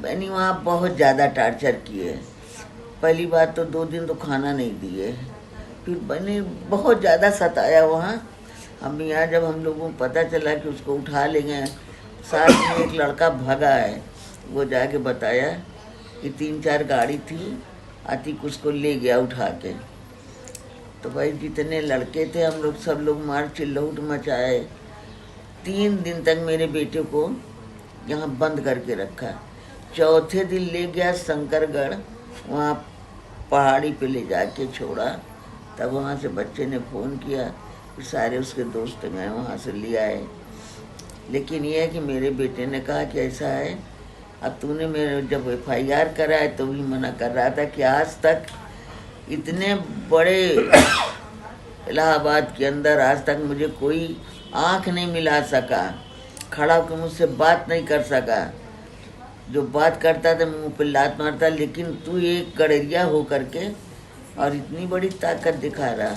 Speaker 7: मैंने वहाँ बहुत ज़्यादा टार्चर किए। पहली बात तो 2 दिन तो खाना नहीं दिए, फिर मैंने बहुत ज़्यादा सताया वहाँ। हम यहाँ जब हम लोगों को पता चला कि उसको उठा लेंगे, साथ में एक लड़का भगा है, वो जाके बताया कि 3-4 गाड़ी थी, आतिक उसको ले गया उठा के। तो भाई जितने लड़के थे हम लोग सब लोग मार चिल्लाहट मचाए। 3 दिन तक मेरे बेटे को यहाँ बंद करके रखा। चौथे दिन ले गया शंकरगढ़, वहाँ पहाड़ी पे ले जाके छोड़ा। तब वहाँ से बच्चे ने फ़ोन किया, फिर सारे उसके दोस्त गए वहाँ से ले आए। लेकिन ये है कि मेरे बेटे ने कहा कि ऐसा है, अब तूने मेरे जब FIR करा है तो भी मना कर रहा था कि आज तक इतने बड़े इलाहाबाद के अंदर आज तक मुझे कोई आँख नहीं मिला सका, खड़ा होकर मुझसे बात नहीं कर सका। जो बात करता था मुँह पे लात मारता, लेकिन तू एक गड़रिया हो करके और इतनी बड़ी ताकत दिखा रहा।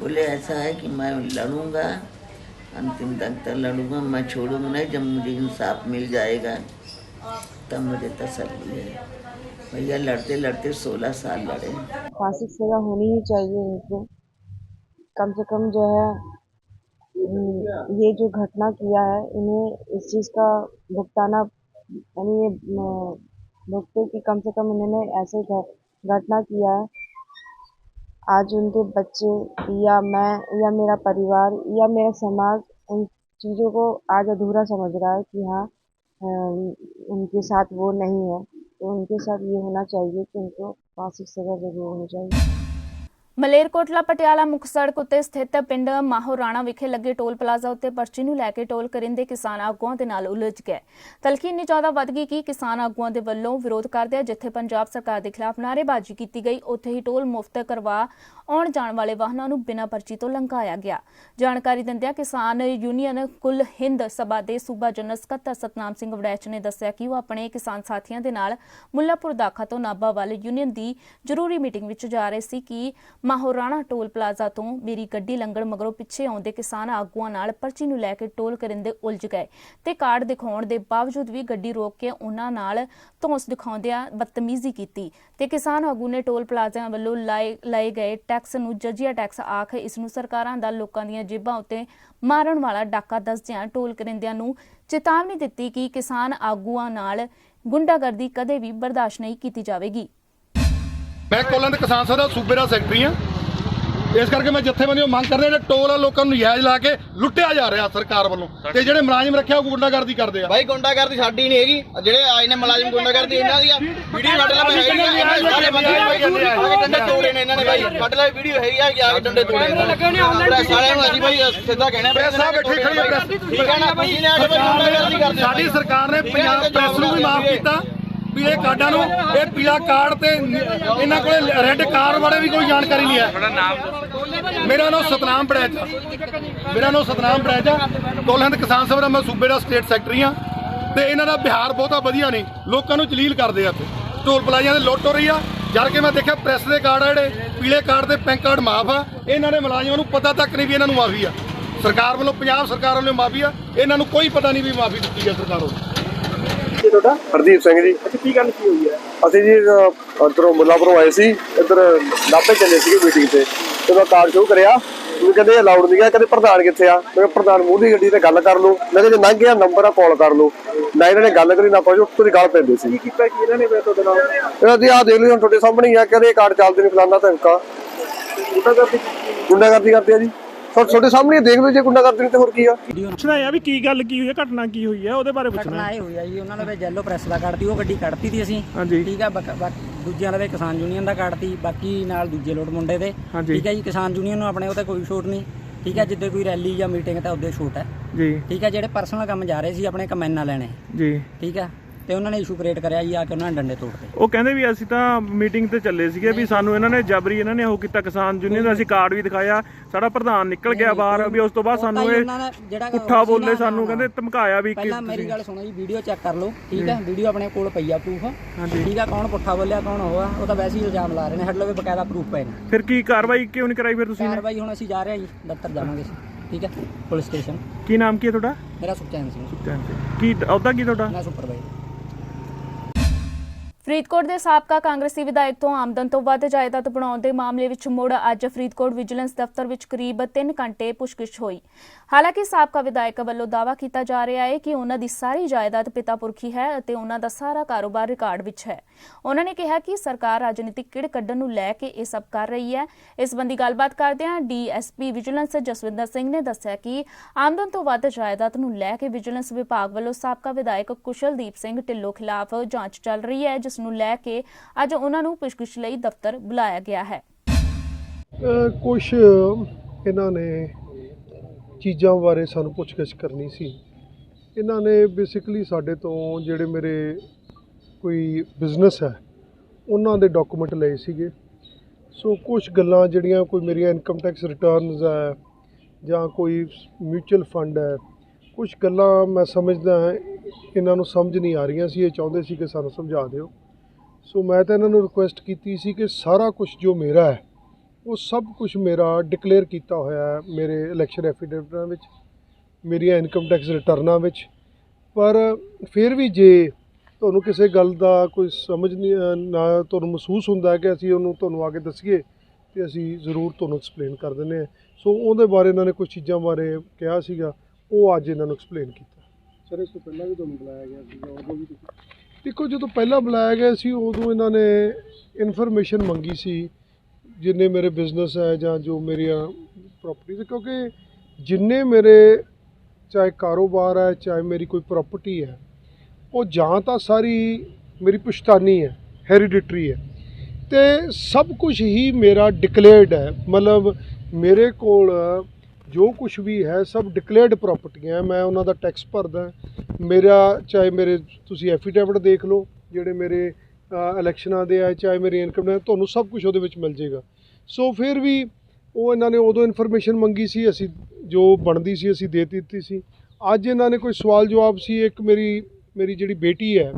Speaker 7: बोले ऐसा है कि मैं लड़ूंगा, अंतिम तक लड़ूंगा, मैं छोड़ूंगा नहीं। जब मुझे इंसाफ मिल जाएगा तब मुझे तसल्ली है। भैया लड़ते लड़ते 16 साल लड़े।
Speaker 8: फांसी की सज़ा होनी ही चाहिए इनको, कम से कम जो है ये जो घटना किया है इन्हें इस चीज़ का भुगताना, यानी ये भुगते कि कम से कम इन्होंने ऐसे घटना किया है। आज उनके बच्चे या मैं या मेरा परिवार या मेरा समाज उन चीज़ों को आज अधूरा समझ रहा है कि हाँ उनके साथ वो नहीं है, तो उनके साथ ये होना चाहिए कि उनको फांसी की सज़ा जरूर होनी चाहिए।
Speaker 1: ਮਲੇਰਕੋਟਲਾ ਪਟਿਆਲਾ ਮੁੱਖ ਸੜਕ ਉੱਤੇ ਸਥਿਤ ਪਿੰਡ ਮਾਹੌਰਾਣਾ ਵਿਖੇ ਲੱਗੇ ਟੋਲ ਪਲਾਜ਼ਾ ਉੱਤੇ ਪਰਚੀ ਨੂੰ ਲੈ ਕੇ ਟੋਲ ਕਰਿੰਦੇ ਕਿਸਾਨ ਆਗੂਆਂ ਦੇ ਨਾਲ ਉਲਝ ਗਏ। ਤਲਖੀ ਇੰਨੀ ਜ਼ਿਆਦਾ ਵੱਧ ਗਈ ਕਿ ਕਿਸਾਨ ਆਗੂਆਂ ਦੇ ਵੱਲੋਂ ਵਿਰੋਧ ਕਰਦਿਆਂ ਜਿੱਥੇ ਪੰਜਾਬ ਸਰਕਾਰ ਦੇ ਖਿਲਾਫ ਨਾਅਰੇਬਾਜ਼ੀ ਕੀਤੀ ਗਈ, ਉੱਥੇ ਹੀ ਟੋਲ ਮੁਫਤ ਕਰਵਾ ਆਉਣ ਜਾਣ ਵਾਲੇ ਵਾਹਨਾਂ ਨੂੰ ਬਿਨਾਂ ਪਰਚੀ ਤੋਂ ਲੰਘਾਇਆ ਗਿਆ। ਜਾਣਕਾਰੀ ਦਿੰਦਿਆਂ ਕਿਸਾਨ ਯੂਨੀਅਨ ਕੁੱਲ ਹਿੰਦ ਸਭਾ ਦੇ ਸੂਬਾ ਜਨਰਲ ਸਕੱਤਰ ਸਤਨਾਮ ਸਿੰਘ ਵੜੈਚ ਨੇ ਦੱਸਿਆ ਕਿ ਉਹ ਆਪਣੇ ਕਿਸਾਨ ਸਾਥੀਆਂ ਦੇ ਨਾਲ ਮੁੱਲਾਪੁਰ ਦਾਖਾ ਤੋਂ ਨਾਭਾ ਵੱਲ ਯੂਨੀਅਨ ਦੀ ਜ਼ਰੂਰੀ ਮੀਟਿੰਗ ਵਿੱਚ ਜਾ ਰਹੇ ਸੀ ਕਿ ਮਾਹੌਰਾਣਾ ਟੋਲ ਪਲਾਜ਼ਾ ਤੋਂ ਮੇਰੀ ਗੱਡੀ ਲੰਘਣ ਮਗਰੋਂ ਪਿੱਛੇ ਆਉਂਦੇ ਕਿਸਾਨ ਆਗੂਆਂ ਨਾਲ ਪਰਚੀ ਨੂੰ ਲੈ ਕੇ ਟੋਲ ਕਰਿੰਦੇ ਉਲਝ ਗਏ ਤੇ ਕਾਰਡ ਦਿਖਾਉਣ ਦੇ ਬਾਵਜੂਦ ਵੀ ਗੱਡੀ ਰੋਕ ਕੇ ਉਹਨਾਂ ਨਾਲ ਧੌਂਸ ਦਿਖਾਉਂਦਿਆਂ ਬਦਤਮੀਜ਼ੀ ਕੀਤੀ ਤੇ ਕਿਸਾਨ ਆਗੂ ਨੇ ਟੋਲ ਪਲਾਜ਼ਿਆਂ ਵੱਲੋਂ ਲਾਏ ਗਏ ਟੈਕਸ ਨੂੰ ਜਜੀਆ ਟੈਕਸ ਆਖ ਇਸ ਨੂੰ ਸਰਕਾਰਾਂ ਦਾ ਲੋਕਾਂ ਦੀਆਂ ਜੇਬਾਂ ਉੱਤੇ ਮਾਰਨ ਵਾਲਾ ਡਾਕਾ ਦੱਸਦਿਆਂ ਟੋਲ ਕਰਿੰਦਿਆਂ ਨੂੰ ਚੇਤਾਵਨੀ ਦਿੱਤੀ ਕਿ ਕਿਸਾਨ ਆਗੂਆਂ ਨਾਲ ਗੁੰਡਾਗਰਦੀ ਕਦੇ ਵੀ ਬਰਦਾਸ਼ਤ ਨਹੀਂ ਕੀਤੀ ਜਾਵੇਗੀ।
Speaker 9: मैं कोलन किसान सभा सूबे का सैकटरी हाँ, इस करके मैं जत्थेबंदी मंग कर रहा टोल आ लोगों को नजायज ला के लुटिया जा रहा सरकार वालों ते जेडे मुलाजिम रखे गुंडागर्दी करते हैं।
Speaker 10: भाई गुंडागर्दी साडी नहीं हैगी, जेडे आए ने मुलाजिम गुंडागर्दी इन्हां दी वीडियो कट ला सारे बंदे आके डंडे तोड़े ने इन्हां ने भाई कट ला वीडियो है आके आके डंडे तोड़े ने सारे ਨੂੰ ਅਸੀਂ ਭਾਈ ਸਿੱਧਾ ਕਹਿਣਾ
Speaker 9: प्रेसा बैठी खड़ी है प्रेस
Speaker 10: ठीक है ना, ਤੁਸੀਂ ਨੇ ਆके गुंडागर्दी करते
Speaker 9: साडी सरकार ने पंजाब प्रेस ਨੂੰ भी माफ ਕੀਤਾ ਵੀ ਇਹ ਕਾਰਡਾਂ ਨੂੰ ਇਹ ਪੀਲਾ ਕਾਰਡ ਤੇ ਇਹਨਾਂ ਕੋਲੇ ਰੈੱਡ ਕਾਰਡ ਬਾਰੇ ਵੀ ਕੋਈ ਜਾਣਕਾਰੀ ਨਹੀਂ ਹੈ। ਮੇਰਾ ਨਾਮ ਸਤਨਾਮ ਵੜੈਚ। ਮੇਰਾ ਨਾਮ ਸਤਨਾਮ ਬਰੈਜ ਆ, ਕੁੱਲ ਹਿੰਦ ਕਿਸਾਨ ਸਭਾ ਦਾ ਮੈਂ ਸੂਬੇ ਦਾ ਸਟੇਟ ਸੈਕਟਰੀ ਆ। ਤੇ ਇਹਨਾਂ ਦਾ ਬਿਹਾਰ ਬਹੁਤਾ ਵਧੀਆ ਨਹੀਂ, ਲੋਕਾਂ ਨੂੰ ਜਲੀਲ ਕਰਦੇ ਆ। ਇੱਥੇ ਢੋਲ ਪਲਾਈਆਂ ਦੇ ਲੁੱਟ ਹੋ ਰਹੀ ਆ। ਜਦ ਕਿ ਮੈਂ ਦੇਖਿਆ ਪ੍ਰੈਸ ਦੇ ਕਾਰਡ ਆ ਜਿਹੜੇ ਪੀਲੇ ਕਾਰਡ ਤੇ ਪਿੰਕ ਕਾਰਡ ਮਾਫ ਆ, ਇਹਨਾਂ ਦੇ ਮੁਲਾਜ਼ਮਾਂ ਨੂੰ ਪਤਾ ਤੱਕ ਨਹੀਂ ਵੀ ਇਹਨਾਂ ਨੂੰ ਮਾਫੀ ਆ। ਸਰਕਾਰ ਵੱਲੋਂ, ਪੰਜਾਬ ਸਰਕਾਰ ਵੱਲੋਂ ਮਾਫੀ ਆ, ਇਹਨਾਂ ਨੂੰ ਕੋਈ ਪਤਾ ਨਹੀਂ ਵੀ ਮਾਫੀ ਦਿੱਤੀ ਹੈ ਸਰਕਾਰ ਵੱਲੋਂ।
Speaker 11: ਤੁਹਾਡਾ ਹਰਦੀਪ ਸਿੰਘ ਜੀ।
Speaker 4: ਅੱਛਾ, ਕੀ ਗੱਲ ਕੀ ਹੋਈ ਹੈ?
Speaker 11: ਅਸੀਂ ਜੀ ਅੰਦਰੋਂ ਮੁੱਲਾਂਪੁਰੋਂ ਆਏ ਸੀ, ਇੱਧਰ ਨਾਭੇ ਚੱਲੇ ਸੀਗੇ ਮੀਟਿੰਗ ਤੇ ਮੈਂ ਕਾਰਡ ਸ਼ੋਅ ਕਰਿਆ। ਮੈਨੂੰ ਕਹਿੰਦੇ ਅਲਾਉਡ ਨਹੀਂ ਗਿਆ, ਕਹਿੰਦੇ ਪ੍ਰਧਾਨ ਕਿੱਥੇ ਆ? ਮੈਂ ਕਿਹਾ ਪ੍ਰਧਾਨ ਮੂੰਹ ਦੀ ਗੱਡੀ ਤੇ ਗੱਲ ਕਰ ਲਓ। ਮੈਂ ਕਿਹਾ ਜੇ ਲੰਘ ਗਿਆ ਨੰਬਰ ਆ ਕਾਲ ਕਰ ਲਓ। ਨਾ ਇਹਨਾਂ ਨੇ ਗੱਲ ਕਰੀ ਨਾ ਕੁਝ, ਉੱਤੋਂ ਦੀ ਗੱਲ ਪੈਂਦੇ ਸੀ।
Speaker 4: ਕੀ ਕੀਤਾ ਕੀ ਇਹਨਾਂ ਨੇ ਫਿਰ ਤੁਹਾਡੇ ਨਾਲ?
Speaker 11: ਇਹਨਾਂ ਦੀ ਆਹ ਦੇਖ ਲਈ ਹੁਣ ਤੁਹਾਡੇ ਸਾਹਮਣੇ ਹੀ ਆ, ਕਹਿੰਦੇ ਕਾਰਡ ਚੱਲਦੇ ਨਹੀਂ ਫਲਾਨਾ ਧਮਕਾ। ਗੁੰਡਾਗਰਦੀ ਕਰਦੇ ਆ ਜੀ, ਤੁਹਾਡੇ ਸਾਹਮਣੇ ਦੇਖ ਲਓ। ਜੇ ਗੁੰਡਾਗਰਦੀ ਨਹੀਂ ਤੇ ਹੋਰ ਕੀ ਆ?
Speaker 4: ਪੁੱਛਣਾ ਹੈ ਵੀ ਕੀ ਗੱਲ ਕੀ ਹੋਈ ਹੈ, ਘਟਨਾ ਕੀ ਹੋਈ ਹੈ, ਉਹਦੇ ਬਾਰੇ ਪੁੱਛਣਾ।
Speaker 12: ਘਟਨਾ ਇਹ ਹੋਈ ਆ ਜੀ, ਉਹਨਾਂ ਨੇ ਯੈਲੋ ਪ੍ਰੈਸ ਦਾ ਕੱਢਤੀ, ਉਹ ਗੱਡੀ ਕੱਢਤੀ ਸੀ ਅਸੀਂ। ਠੀਕ ਆ, ਦੂਜਿਆਂ ਦੇ ਕਿਸਾਨ ਯੂਨੀਅਨ ਦਾ ਕੱਢਤੀ, ਬਾਕੀ ਨਾਲ ਦੂਜੇ ਲੋਟ ਮੁੰਡੇ ਦੇ। ਠੀਕ ਹੈ ਜੀ, ਕਿਸਾਨ ਯੂਨੀਅਨ ਨੂੰ ਆਪਣੇ ਉਹਤੇ ਕੋਈ ਛੋਟ ਨਹੀਂ। ਠੀਕ ਹੈ, ਜਿੱਦੇ ਕੋਈ ਰੈਲੀ ਜਾਂ ਮੀਟਿੰਗ ਤਾਂ ਉਹਦੇ ਛੋਟ ਹੈ ਜੀ। ਠੀਕ ਹੈ, ਜਿਹੜੇ ਪਰਸਨਲ ਕੰਮ ਜਾ ਰਹੇ ਸੀ ਆਪਣੇ ਕਮੈਨਾਂ ਲੈਣੇ ਜੀ। ਠੀਕ ਹੈ, ਤੇ ਉਹਨਾਂ ਨੇ ਇਸ਼ੂ ਕ੍ਰੀਏਟ ਕਰਿਆ ਜੀ, ਆ ਕੇ ਉਹਨਾਂ ਨੇ ਡੰਡੇ ਤੋੜਤੇ।
Speaker 13: ਉਹ ਕਹਿੰਦੇ ਵੀ ਅਸੀਂ ਤਾਂ ਮੀਟਿੰਗ ਤੇ ਚੱਲੇ ਸੀਗੇ, ਵੀ ਸਾਨੂੰ ਇਹਨਾਂ ਨੇ ਜਬਰੀ ਇਹਨਾਂ ਨੇ ਉਹ ਕੀਤਾ, ਕਿਸਾਨ ਯੂਨੀਅਨ ਦਾ ਅਸੀਂ ਕਾਰਡ ਵੀ ਦਿਖਾਇਆ, ਸਾਡਾ ਪ੍ਰਧਾਨ ਨਿਕਲ ਗਿਆ ਬਾਹਰ। ਵੀ ਉਸ ਤੋਂ ਬਾਅਦ ਸਾਨੂੰ ਇਹ ਪੁੱਠਾ ਬੋਲੇ, ਸਾਨੂੰ ਕਹਿੰਦੇ ਧਮਕਾਇਆ ਵੀ।
Speaker 12: ਪਹਿਲਾਂ ਮੇਰੀ ਗੱਲ ਸੁਣੋ ਜੀ, ਵੀਡੀਓ ਚੈੱਕ ਕਰ ਲਓ। ਠੀਕ ਹੈ, ਵੀਡੀਓ ਆਪਣੇ ਕੋਲ ਪਈ ਆ, ਪ੍ਰੂਫ। ਠੀਕ ਹੈ, ਕੌਣ ਪੁੱਠਾ ਬੋਲਿਆ ਕੌਣ ਹੋਆ, ਉਹ ਤਾਂ ਵੈਸੇ ਹੀ ਇਲਜ਼ਾਮ ਲਾ ਰਹੇ ਨੇ। ਸਾਡੇ ਲਵੇ ਬਕਾਇਦਾ ਪ੍ਰੂਫ ਪਏ ਨੇ।
Speaker 13: ਫਿਰ ਕੀ ਕਾਰਵਾਈ ਕਿਉਂ ਨਹੀਂ ਕਰਾਈ ਫਿਰ ਤੁਸੀਂ?
Speaker 12: ਕਾਰਵਾਈ ਹੁਣ ਅਸੀਂ ਜਾ ਰਹੇ ਹਾਂ ਜੀ, ਦਫ਼ਤਰ ਜਾਵਾਂਗੇ। ਠੀਕ ਹੈ, ਪੁਲਿਸ ਸਟੇਸ਼ਨ।
Speaker 13: ਕੀ ਨਾਮ ਕੀ ਹੈ ਤੁਹਾਡਾ?
Speaker 12: ਮੇਰਾ ਸੁਖਚੈਨ ਸਿੰਘ।
Speaker 13: ਕੀ ਅਹੁਦਾ ਕੀ ਤੁਹਾਡਾ?
Speaker 12: ਮੈਂ ਸੁਪਰਵਾਈਜ਼ਰ।
Speaker 1: ਫਰੀਦਕੋਟ ਦੇ ਸਾਬਕਾ ਕਾਂਗਰਸੀ ਵਿਧਾਇਕ ਤੋਂ ਆਮਦਨ ਤੋਂ ਵੱਧ ਜਾਇਦਾਦ ਬਣਾਉਣ ਦੇ ਮਾਮਲੇ ਵਿੱਚ ਮੁੜ ਅੱਜ ਫਰੀਦਕੋਟ ਵਿਜੀਲੈਂਸ ਦਫ਼ਤਰ ਵਿੱਚ ਕਰੀਬ 3 ਘੰਟੇ ਪੁੱਛਗਿੱਛ ਹੋਈ। ਹਾਲਾਂਕਿ ਸਾਬਕਾ ਵਿਧਾਇਕ ਵੱਲੋਂ ਦਾਅਵਾ ਕੀਤਾ ਜਾ ਰਿਹਾ ਹੈ ਕਿ ਉਹਨਾਂ ਦੀ ਸਾਰੀ ਜਾਇਦਾਦ ਪਿਤਾ ਪੁਰਖੀ ਹੈ ਅਤੇ ਉਹਨਾਂ ਦਾ ਸਾਰਾ ਕਾਰੋਬਾਰ ਰਿਕਾਰਡ ਵਿੱਚ ਹੈ। ਉਹਨਾਂ ਨੇ ਕਿਹਾ ਕਿ ਸਰਕਾਰ ਰਾਜਨੀਤਿਕ ਕਿੜ ਕੱਢਣ ਨੂੰ ਲੈ ਕੇ ਇਹ ਸਭ ਕਰ ਰਹੀ ਹੈ। ਇਸ ਸੰਬੰਧੀ ਗੱਲਬਾਤ ਕਰਦਿਆਂ ਡੀਐਸਪੀ ਵਿਜੀਲੈਂਸ ਜਸਵਿੰਦਰ ਸਿੰਘ ਨੇ ਦੱਸਿਆ ਕਿ ਆਮਦਨ ਤੋਂ ਵੱਧ ਜਾਇਦਾਦ ਨੂੰ ਲੈ ਕੇ ਵਿਜੀਲੈਂਸ ਵਿਭਾਗ ਵੱਲੋਂ ਸਾਬਕਾ ਵਿਧਾਇਕ ਕੁਸ਼ਲਦੀਪ ਸਿੰਘ ਢਿੱਲੋਂ ਖਿਲਾਫ ਜਾਂਚ ਚੱਲ ਰਹੀ ਹੈ, ਜਿਸ ਨੂੰ ਲੈ ਕੇ ਅੱਜ ਉਹਨਾਂ ਨੂੰ ਪੁੱਛਗਿੱਛ ਲਈ ਦਫ਼ਤਰ ਬੁਲਾਇਆ ਗਿਆ ਹੈ।
Speaker 5: ਕੁਝ ਇਹਨਾਂ ਨੇ ਚੀਜ਼ਾਂ ਬਾਰੇ ਸਾਨੂੰ ਪੁੱਛਗਿੱਛ ਕਰਨੀ ਸੀ। ਇਹਨਾਂ ਨੇ ਬੇਸਿਕਲੀ ਸਾਡੇ ਤੋਂ ਜਿਹੜੇ ਮੇਰੇ ਕੋਈ ਬਿਜ਼ਨਸ ਹੈ ਉਹਨਾਂ ਦੇ ਡਾਕੂਮੈਂਟ ਲਏ ਸੀਗੇ। ਸੋ ਕੁਝ ਗੱਲਾਂ ਜਿਹੜੀਆਂ ਕੋਈ ਮੇਰੀਆਂ ਇਨਕਮ ਟੈਕਸ ਰਿਟਰਨਸ ਹੈ ਜਾਂ ਕੋਈ ਮਿਊਚੁਅਲ ਫੰਡ ਹੈ, ਕੁਝ ਗੱਲਾਂ ਮੈਂ ਸਮਝਦਾ ਇਹਨਾਂ ਨੂੰ ਸਮਝ ਨਹੀਂ ਆ ਰਹੀਆਂ ਸੀ। ਇਹ ਚਾਹੁੰਦੇ ਸੀ ਕਿ ਸਾਨੂੰ ਸਮਝਾ ਦਿਓ। ਸੋ ਮੈਂ ਤਾਂ ਇਹਨਾਂ ਨੂੰ ਰਿਕੁਐਸਟ ਕੀਤੀ ਸੀ ਕਿ ਸਾਰਾ ਕੁਝ ਜੋ ਮੇਰਾ ਹੈ ਉਹ ਸਭ ਕੁਝ ਮੇਰਾ ਡਿਕਲੇਅਰ ਕੀਤਾ ਹੋਇਆ ਹੈ ਮੇਰੇ ਇਲੈਕਸ਼ਨ ਐਫੀਡੇਵਿਟਾਂ ਵਿੱਚ, ਮੇਰੀਆਂ ਇਨਕਮ ਟੈਕਸ ਰਿਟਰਨਾਂ ਵਿੱਚ। ਪਰ ਫਿਰ ਵੀ ਜੇ ਤੁਹਾਨੂੰ ਕਿਸੇ ਗੱਲ ਦਾ ਕੋਈ ਸਮਝ ਨਹੀਂ ਨਾ ਤੁਹਾਨੂੰ ਮਹਿਸੂਸ ਹੁੰਦਾ ਕਿ ਅਸੀਂ ਉਹਨੂੰ ਤੁਹਾਨੂੰ ਆ ਕੇ ਦੱਸੀਏ ਤੇ ਅਸੀਂ ਜ਼ਰੂਰ ਤੁਹਾਨੂੰ ਐਕਸਪਲੇਨ ਕਰ ਦਿੰਦੇ ਹਾਂ। ਸੋ ਉਹਦੇ ਬਾਰੇ ਇਹਨਾਂ ਨੇ ਕੁਝ ਚੀਜ਼ਾਂ ਬਾਰੇ ਕਿਹਾ ਸੀਗਾ, ਉਹ ਅੱਜ ਇਹਨਾਂ ਨੂੰ ਐਕਸਪਲੇਨ ਕੀਤਾ। ਸਰ, ਇਸ ਤੋਂ ਪਹਿਲਾਂ ਵੀ ਤੁਹਾਨੂੰ ਬੁਲਾਇਆ ਗਿਆ ਸੀਗਾ, ਉਦੋਂ ਵੀ ਦੇਖੋ ਜਦੋਂ ਪਹਿਲਾਂ ਬੁਲਾਇਆ ਗਿਆ ਸੀ ਉਦੋਂ ਇਹਨਾਂ ਨੇ ਇਨਫੋਰਮੇਸ਼ਨ ਮੰਗੀ ਸੀ ਜਿੰਨੇ ਮੇਰੇ ਬਿਜ਼ਨਸ ਹੈ ਜਾਂ ਜੋ ਮੇਰੀਆਂ ਪ੍ਰੋਪਰਟੀਜ਼, ਕਿਉਂਕਿ ਜਿੰਨੇ ਮੇਰੇ ਚਾਹੇ ਕਾਰੋਬਾਰ ਹੈ ਚਾਹੇ ਮੇਰੀ ਕੋਈ ਪ੍ਰੋਪਰਟੀ ਹੈ ਉਹ ਜਾਂ ਤਾਂ ਸਾਰੀ ਮੇਰੀ ਪੁਸ਼ਤਾਨੀ ਹੈ, ਹੈਰੀਡਿਟਰੀ ਹੈ, ਤੇ ਸਭ ਕੁਝ ਹੀ ਮੇਰਾ ਡਿਕਲੇਅਰਡ ਹੈ। ਮਤਲਬ ਮੇਰੇ ਕੋਲ ਜੋ ਕੁਝ ਵੀ ਹੈ ਸਭ ਡਿਕਲੇਅਰਡ ਪ੍ਰਾਪਰਟੀਆਂ। ਮੈਂ ਉਹਨਾਂ ਦਾ ਟੈਕਸ ਭਰਦਾ। ਮੇਰਾ ਚਾਹੇ ਮੇਰੇ ਤੁਸੀਂ ਐਫੀਡੇਵਿਟ ਦੇਖ ਲਓ ਜਿਹੜੇ ਮੇਰੇ ਇਲੈਕਸ਼ਨਾਂ ਦੇ ਆ, ਚਾਹੇ ਮੇਰੀ ਇਨਕਮ ਹੈ, ਤੁਹਾਨੂੰ ਸਭ ਕੁਝ ਉਹਦੇ ਵਿੱਚ ਮਿਲ ਜਾਏਗਾ। ਸੋ ਫਿਰ ਵੀ ਉਹ ਇਹਨਾਂ ਨੇ ਉਦੋਂ ਇਨਫੋਰਮੇਸ਼ਨ ਮੰਗੀ ਸੀ, ਅਸੀਂ ਜੋ ਬਣਦੀ ਸੀ ਅਸੀਂ ਦੇ ਦਿੱਤੀ ਸੀ। ਅੱਜ ਇਹਨਾਂ ਨੇ ਕੋਈ ਸਵਾਲ ਜਵਾਬ ਸੀ। ਇੱਕ ਮੇਰੀ ਜਿਹੜੀ ਬੇਟੀ ਹੈ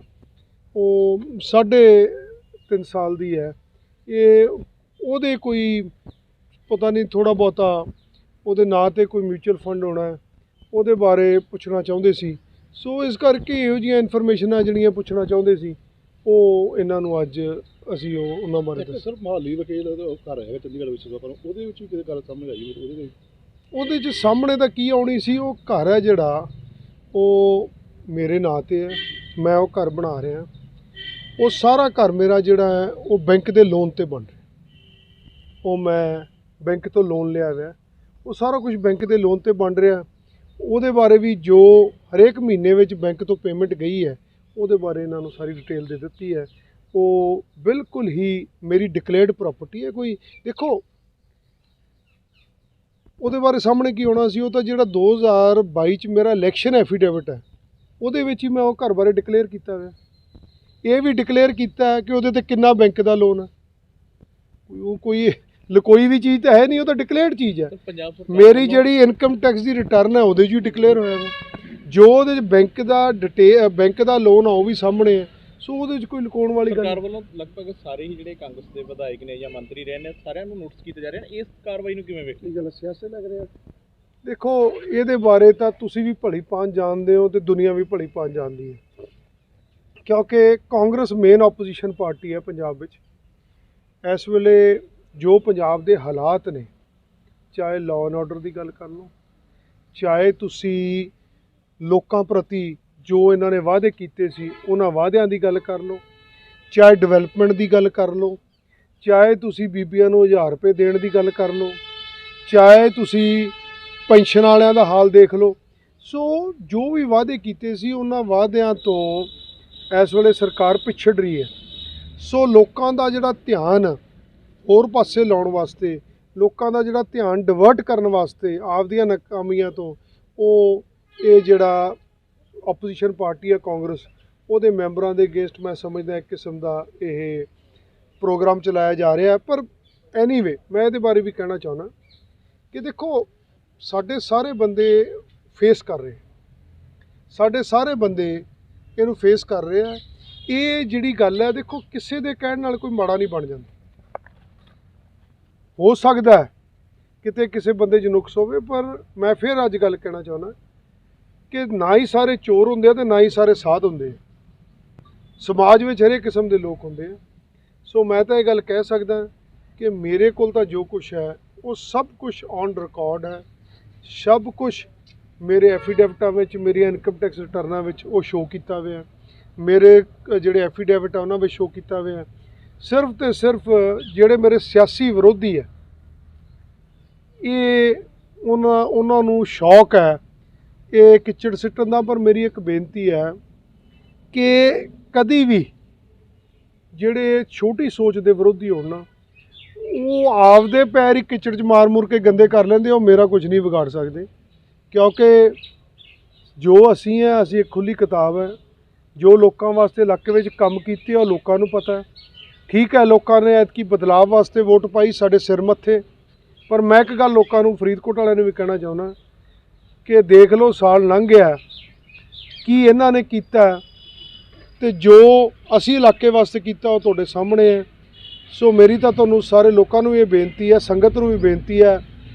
Speaker 5: ਉਹ 3.5 ਸਾਲ ਦੀ ਹੈ, ਇਹ ਉਹਦੇ ਕੋਈ ਪਤਾ ਨਹੀਂ ਥੋੜ੍ਹਾ ਬਹੁਤਾ ਉਹਦੇ ਨਾਂ 'ਤੇ ਕੋਈ ਮਿਊਚੁਅਲ ਫੰਡ ਹੋਣਾ ਹੈ, ਉਹਦੇ ਬਾਰੇ ਪੁੱਛਣਾ ਚਾਹੁੰਦੇ ਸੀ। ਸੋ ਇਸ ਕਰਕੇ ਇਹੋ ਜਿਹੀਆਂ ਇਨਫੋਰਮੇਸ਼ਨਾਂ ਜਿਹੜੀਆਂ ਪੁੱਛਣਾ ਚਾਹੁੰਦੇ ਸੀ ਉਹ ਇਹਨਾਂ ਨੂੰ ਅੱਜ ਅਸੀਂ ਉਹਨਾਂ ਬਾਰੇ ਦੱਸਿਆ। ਸਰ, ਮਹਾਲੀ ਵਕੀਲ ਘਰ ਹੈਗਾ ਚੰਡੀਗੜ੍ਹ ਵਿੱਚ, ਉਹਦੇ ਵਿੱਚ ਵੀ ਕਿਤੇ ਗੱਲ ਸਾਹਮਣੇ ਆਈ? ਉਹਦੇ 'ਚ ਸਾਹਮਣੇ ਤਾਂ ਕੀ ਆਉਣੀ ਸੀ, ਉਹ ਘਰ ਹੈ ਜਿਹੜਾ ਉਹ ਮੇਰੇ ਨਾਂ 'ਤੇ ਹੈ, ਮੈਂ ਉਹ ਘਰ ਬਣਾ ਰਿਹਾ। ਉਹ ਸਾਰਾ ਘਰ ਮੇਰਾ ਜਿਹੜਾ ਹੈ ਉਹ ਬੈਂਕ ਦੇ ਲੋਨ 'ਤੇ ਬਣ ਰਿਹਾ। ਉਹ ਮੈਂ ਬੈਂਕ ਤੋਂ ਲੋਨ ਲਿਆ ਹੋਇਆ, ਉਹ ਸਾਰਾ ਕੁਝ ਬੈਂਕ ਦੇ ਲੋਨ 'ਤੇ ਬਣ ਰਿਹਾ। ਉਹਦੇ ਬਾਰੇ ਵੀ ਜੋ ਹਰੇਕ ਮਹੀਨੇ ਵਿੱਚ ਬੈਂਕ ਤੋਂ ਪੇਮੈਂਟ ਗਈ ਹੈ ਉਹਦੇ ਬਾਰੇ ਇਹਨਾਂ ਨੂੰ ਸਾਰੀ ਡਿਟੇਲ ਦੇ ਦਿੱਤੀ ਹੈ। ਉਹ ਬਿਲਕੁਲ ਹੀ ਮੇਰੀ ਡਿਕਲੇਅਰਡ ਪ੍ਰਾਪਰਟੀ ਹੈ। ਕੋਈ ਦੇਖੋ ਉਹਦੇ ਬਾਰੇ ਸਾਹਮਣੇ ਕੀ ਹੋਣਾ ਸੀ, ਉਹ ਤਾਂ ਜਿਹੜਾ 2022 'ਚ ਮੇਰਾ ਇਲੈਕਸ਼ਨ ਐਫੀਡੇਵਿਟ ਹੈ ਉਹਦੇ ਵਿੱਚ ਹੀ ਮੈਂ ਉਹ ਘਰ ਬਾਰੇ ਡਿਕਲੇਅਰ ਕੀਤਾ ਹੋਇਆ। ਇਹ ਵੀ ਡਿਕਲੇਅਰ ਕੀਤਾ ਹੈ ਕਿ ਉਹਦੇ 'ਤੇ ਕਿੰਨਾ ਬੈਂਕ ਦਾ ਲੋਨ ਹੈ। ਉਹ ਕੋਈ
Speaker 11: ਲਕੋਈ ਵੀ ਚੀਜ਼ ਤਾਂ ਹੈ ਨਹੀਂ, ਉਹ ਤਾਂ ਡਿਕਲੇਅਰਡ ਚੀਜ਼ ਹੈ। ਮੇਰੀ ਜਿਹੜੀ ਇਨਕਮ ਟੈਕਸ ਦੀ ਰਿਟਰਨ ਹੈ ਉਹਦੇ 'ਚ ਵੀ ਡਿਕਲੇਅਰ ਹੋਇਆ ਵਾ, ਜੋ ਉਹਦੇ 'ਚ ਬੈਂਕ ਦਾ ਲੋਨ ਆ ਉਹ ਵੀ ਸਾਹਮਣੇ ਹੈ। ਸੋ ਉਹਦੇ 'ਚ ਕੋਈ ਲੁਕਾਉਣ ਵਾਲੀ ਗੱਲ
Speaker 13: ਸਰਕਾਰ ਵੱਲੋਂ ਲਗਭਗ ਸਾਰੇ ਹੀ ਜਿਹੜੇ ਕਾਂਗਰਸ ਦੇ ਵਿਧਾਇਕ ਨੇ ਜਾਂ ਮੰਤਰੀ ਰਹੇ ਨੇ ਸਾਰਿਆਂ ਨੂੰ ਨੋਟਿਸ ਕੀਤੇ ਜਾ ਰਹੇ ਨੇ, ਇਸ ਕਾਰਵਾਈ ਨੂੰ ਕਿਵੇਂ ਵੇਖਦੇ?
Speaker 11: ਗੱਲ ਸਿਆਸਤ ਲੱਗ ਰਿਹਾ। ਦੇਖੋ ਇਹਦੇ ਬਾਰੇ ਤਾਂ ਤੁਸੀਂ ਵੀ ਭਲੀ ਭਾਂਤ ਜਾਣਦੇ ਹੋ ਤੇ ਦੁਨੀਆ ਵੀ ਭਲੀ ਭਾਂਤ ਜਾਣਦੀ ਹੈ, ਕਿਉਂਕਿ ਕਾਂਗਰਸ ਮੇਨ ਆਪੋਜੀਸ਼ਨ ਪਾਰਟੀ ਹੈ ਪੰਜਾਬ ਵਿੱਚ। ਇਸ ਵੇਲੇ ਜੋ ਪੰਜਾਬ ਦੇ ਹਾਲਾਤ ਨੇ, ਚਾਹੇ ਲਾਅ ਐਂਡ ਆਰਡਰ ਦੀ ਗੱਲ ਕਰ ਲਓ, ਚਾਹੇ ਤੁਸੀਂ ਲੋਕਾਂ ਪ੍ਰਤੀ ਜੋ ਇਹਨਾਂ ਨੇ ਵਾਅਦੇ ਕੀਤੇ ਸੀ ਉਹਨਾਂ ਵਾਅਦਿਆਂ ਦੀ ਗੱਲ ਕਰ ਲਓ, ਚਾਹੇ ਡਿਵੈਲਪਮੈਂਟ ਦੀ ਗੱਲ ਕਰ ਲਓ, ਚਾਹੇ ਤੁਸੀਂ ਬੀਬੀਆਂ ਨੂੰ 1000 ਰੁਪਏ ਦੇਣ ਦੀ ਗੱਲ ਕਰ ਲਓ, ਚਾਹੇ ਤੁਸੀਂ ਪੈਨਸ਼ਨ ਵਾਲਿਆਂ ਦਾ ਹਾਲ ਦੇਖ ਲਓ। ਸੋ ਜੋ ਵੀ ਵਾਅਦੇ ਕੀਤੇ ਸੀ ਉਹਨਾਂ ਵਾਅਦਿਆਂ ਤੋਂ ਇਸ ਵੇਲੇ ਸਰਕਾਰ ਪਿਛੜ ਰਹੀ ਹੈ। ਸੋ ਲੋਕਾਂ ਦਾ ਜਿਹੜਾ ਧਿਆਨ ਹੋਰ ਪਾਸੇ ਲਾਉਣ ਵਾਸਤੇ, ਲੋਕਾਂ ਦਾ ਜਿਹੜਾ ਧਿਆਨ ਡਿਵਰਟ ਕਰਨ ਵਾਸਤੇ ਆਪਦੀਆਂ ਨਾਕਾਮੀਆਂ ਤੋਂ, ਉਹ ਇਹ ਜਿਹੜਾ ਆਪੋਜੀਸ਼ਨ ਪਾਰਟੀ ਹੈ ਕਾਂਗਰਸ, ਉਹਦੇ ਮੈਂਬਰਾਂ ਦੇ ਅਗੇਂਸਟ ਮੈਂ ਸਮਝਦਾ ਇੱਕ ਕਿਸਮ ਦਾ ਇਹ ਪ੍ਰੋਗਰਾਮ ਚਲਾਇਆ ਜਾ ਰਿਹਾ। ਪਰ ਐਨੀਵੇ ਮੈਂ ਇਹਦੇ ਬਾਰੇ ਵੀ ਕਹਿਣਾ ਚਾਹੁੰਦਾ ਕਿ ਦੇਖੋ ਸਾਡੇ ਸਾਰੇ ਬੰਦੇ ਫੇਸ ਕਰ ਰਹੇ, ਸਾਡੇ ਸਾਰੇ ਬੰਦੇ ਇਹਨੂੰ ਫੇਸ ਕਰ ਰਹੇ ਆ। ਇਹ ਜਿਹੜੀ ਗੱਲ ਹੈ, ਦੇਖੋ ਕਿਸੇ ਦੇ ਕਹਿਣ ਨਾਲ ਕੋਈ ਮਾੜਾ ਨਹੀਂ ਬਣ ਜਾਂਦਾ। ਹੋ ਸਕਦਾ ਕਿਤੇ ਕਿਸੇ ਬੰਦੇ 'ਚ ਨੁਕਸ ਹੋਵੇ, ਪਰ ਮੈਂ ਫਿਰ ਅੱਜ ਗੱਲ ਕਹਿਣਾ ਚਾਹੁੰਦਾ ਕਿ ਨਾ ਹੀ ਸਾਰੇ ਚੋਰ ਹੁੰਦੇ ਆ ਤੇ ਨਾ ਹੀ ਸਾਰੇ ਸਾਧ ਹੁੰਦੇ ਆ। ਸਮਾਜ ਵਿੱਚ ਹਰੇਕ ਕਿਸਮ ਦੇ ਲੋਕ ਹੁੰਦੇ ਆ। ਸੋ ਮੈਂ ਤਾਂ ਇਹ ਗੱਲ ਕਹਿ ਸਕਦਾ ਕਿ ਮੇਰੇ ਕੋਲ ਤਾਂ ਜੋ ਕੁਛ ਹੈ ਉਹ ਸਭ ਕੁਛ ਔਨ ਰਿਕਾਰਡ ਹੈ, ਸਭ ਕੁਛ ਮੇਰੇ ਐਫੀਡੈਵਿਟਾਂ ਵਿੱਚ, ਮੇਰੀਆਂ ਇਨਕਮ ਟੈਕਸ ਰਿਟਰਨਾਂ ਵਿੱਚ ਉਹ ਸ਼ੋਅ ਕੀਤਾ ਹੋਇਆ, ਮੇਰੇ ਜਿਹੜੇ ਐਫੀਡੈਵਿਟ ਆ ਉਹਨਾਂ ਵਿੱਚ ਸ਼ੋਅ ਕੀਤਾ ਹੋਇਆ। ਸਿਰਫ ਤੇ ਸਿਰਫ ਜਿਹੜੇ ਮੇਰੇ ਸਿਆਸੀ ਵਿਰੋਧੀ ਹੈ, ਇਹ ਉਹਨਾਂ ਨੂੰ ਸ਼ੌਕ ਹੈ ਇਹ ਕਿਚੜ ਸਿੱਟਣ ਦਾ। ਪਰ ਮੇਰੀ ਇੱਕ ਬੇਨਤੀ ਹੈ ਕਿ ਕਦੀ ਵੀ ਜਿਹੜੇ ਛੋਟੀ ਸੋਚ ਦੇ ਵਿਰੋਧੀ ਹੋਣ ਨਾ, ਉਹ ਆਪਦੇ ਪੈਰ ਹੀ ਕਿਚੜ 'ਚ ਮਾਰ ਮੁਰ ਕੇ ਗੰਦੇ ਕਰ ਲੈਂਦੇ, ਉਹ ਮੇਰਾ ਕੁਝ ਨਹੀਂ ਵਿਗਾੜ ਸਕਦੇ। ਕਿਉਂਕਿ ਜੋ ਅਸੀਂ ਹੈ, ਅਸੀਂ ਇੱਕ ਖੁੱਲ੍ਹੀ ਕਿਤਾਬ ਹੈ। ਜੋ ਲੋਕਾਂ ਵਾਸਤੇ ਇਲਾਕੇ ਵਿੱਚ ਕੰਮ ਕੀਤੇ ਉਹ ਲੋਕਾਂ ਨੂੰ ਪਤਾ ਹੈ। ਠੀਕ ਹੈ, ਲੋਕਾਂ ਨੇ ਐਤਕੀ ਬਦਲਾਵ ਵਾਸਤੇ ਵੋਟ ਪਾਈ ਸਾਡੇ ਸਿਰ ਮੱਥੇ। ਪਰ ਮੈਂ ਇੱਕ ਗੱਲ ਲੋਕਾਂ ਨੂੰ, ਫਰੀਦਕੋਟ ਵਾਲਿਆਂ ਨੂੰ ਵੀ ਕਹਿਣਾ ਚਾਹੁੰਦਾ ਕਿ ਦੇਖ ਲਓ ਸਾਲ ਲੰਘ ਗਿਆ, ਕੀ ਇਹਨਾਂ ਨੇ ਕੀਤਾ ਤੇ ਜੋ ਅਸੀਂ ਇਲਾਕੇ ਵਾਸਤੇ ਕੀਤਾ ਉਹ ਤੁਹਾਡੇ ਸਾਹਮਣੇ ਹੈ। ਸੋ ਮੇਰੀ ਤਾਂ ਤੁਹਾਨੂੰ ਸਾਰੇ ਲੋਕਾਂ ਨੂੰ ਇਹ ਬੇਨਤੀ ਹੈ, ਸੰਗਤ ਨੂੰ ਵੀ ਬੇਨਤੀ ਹੈ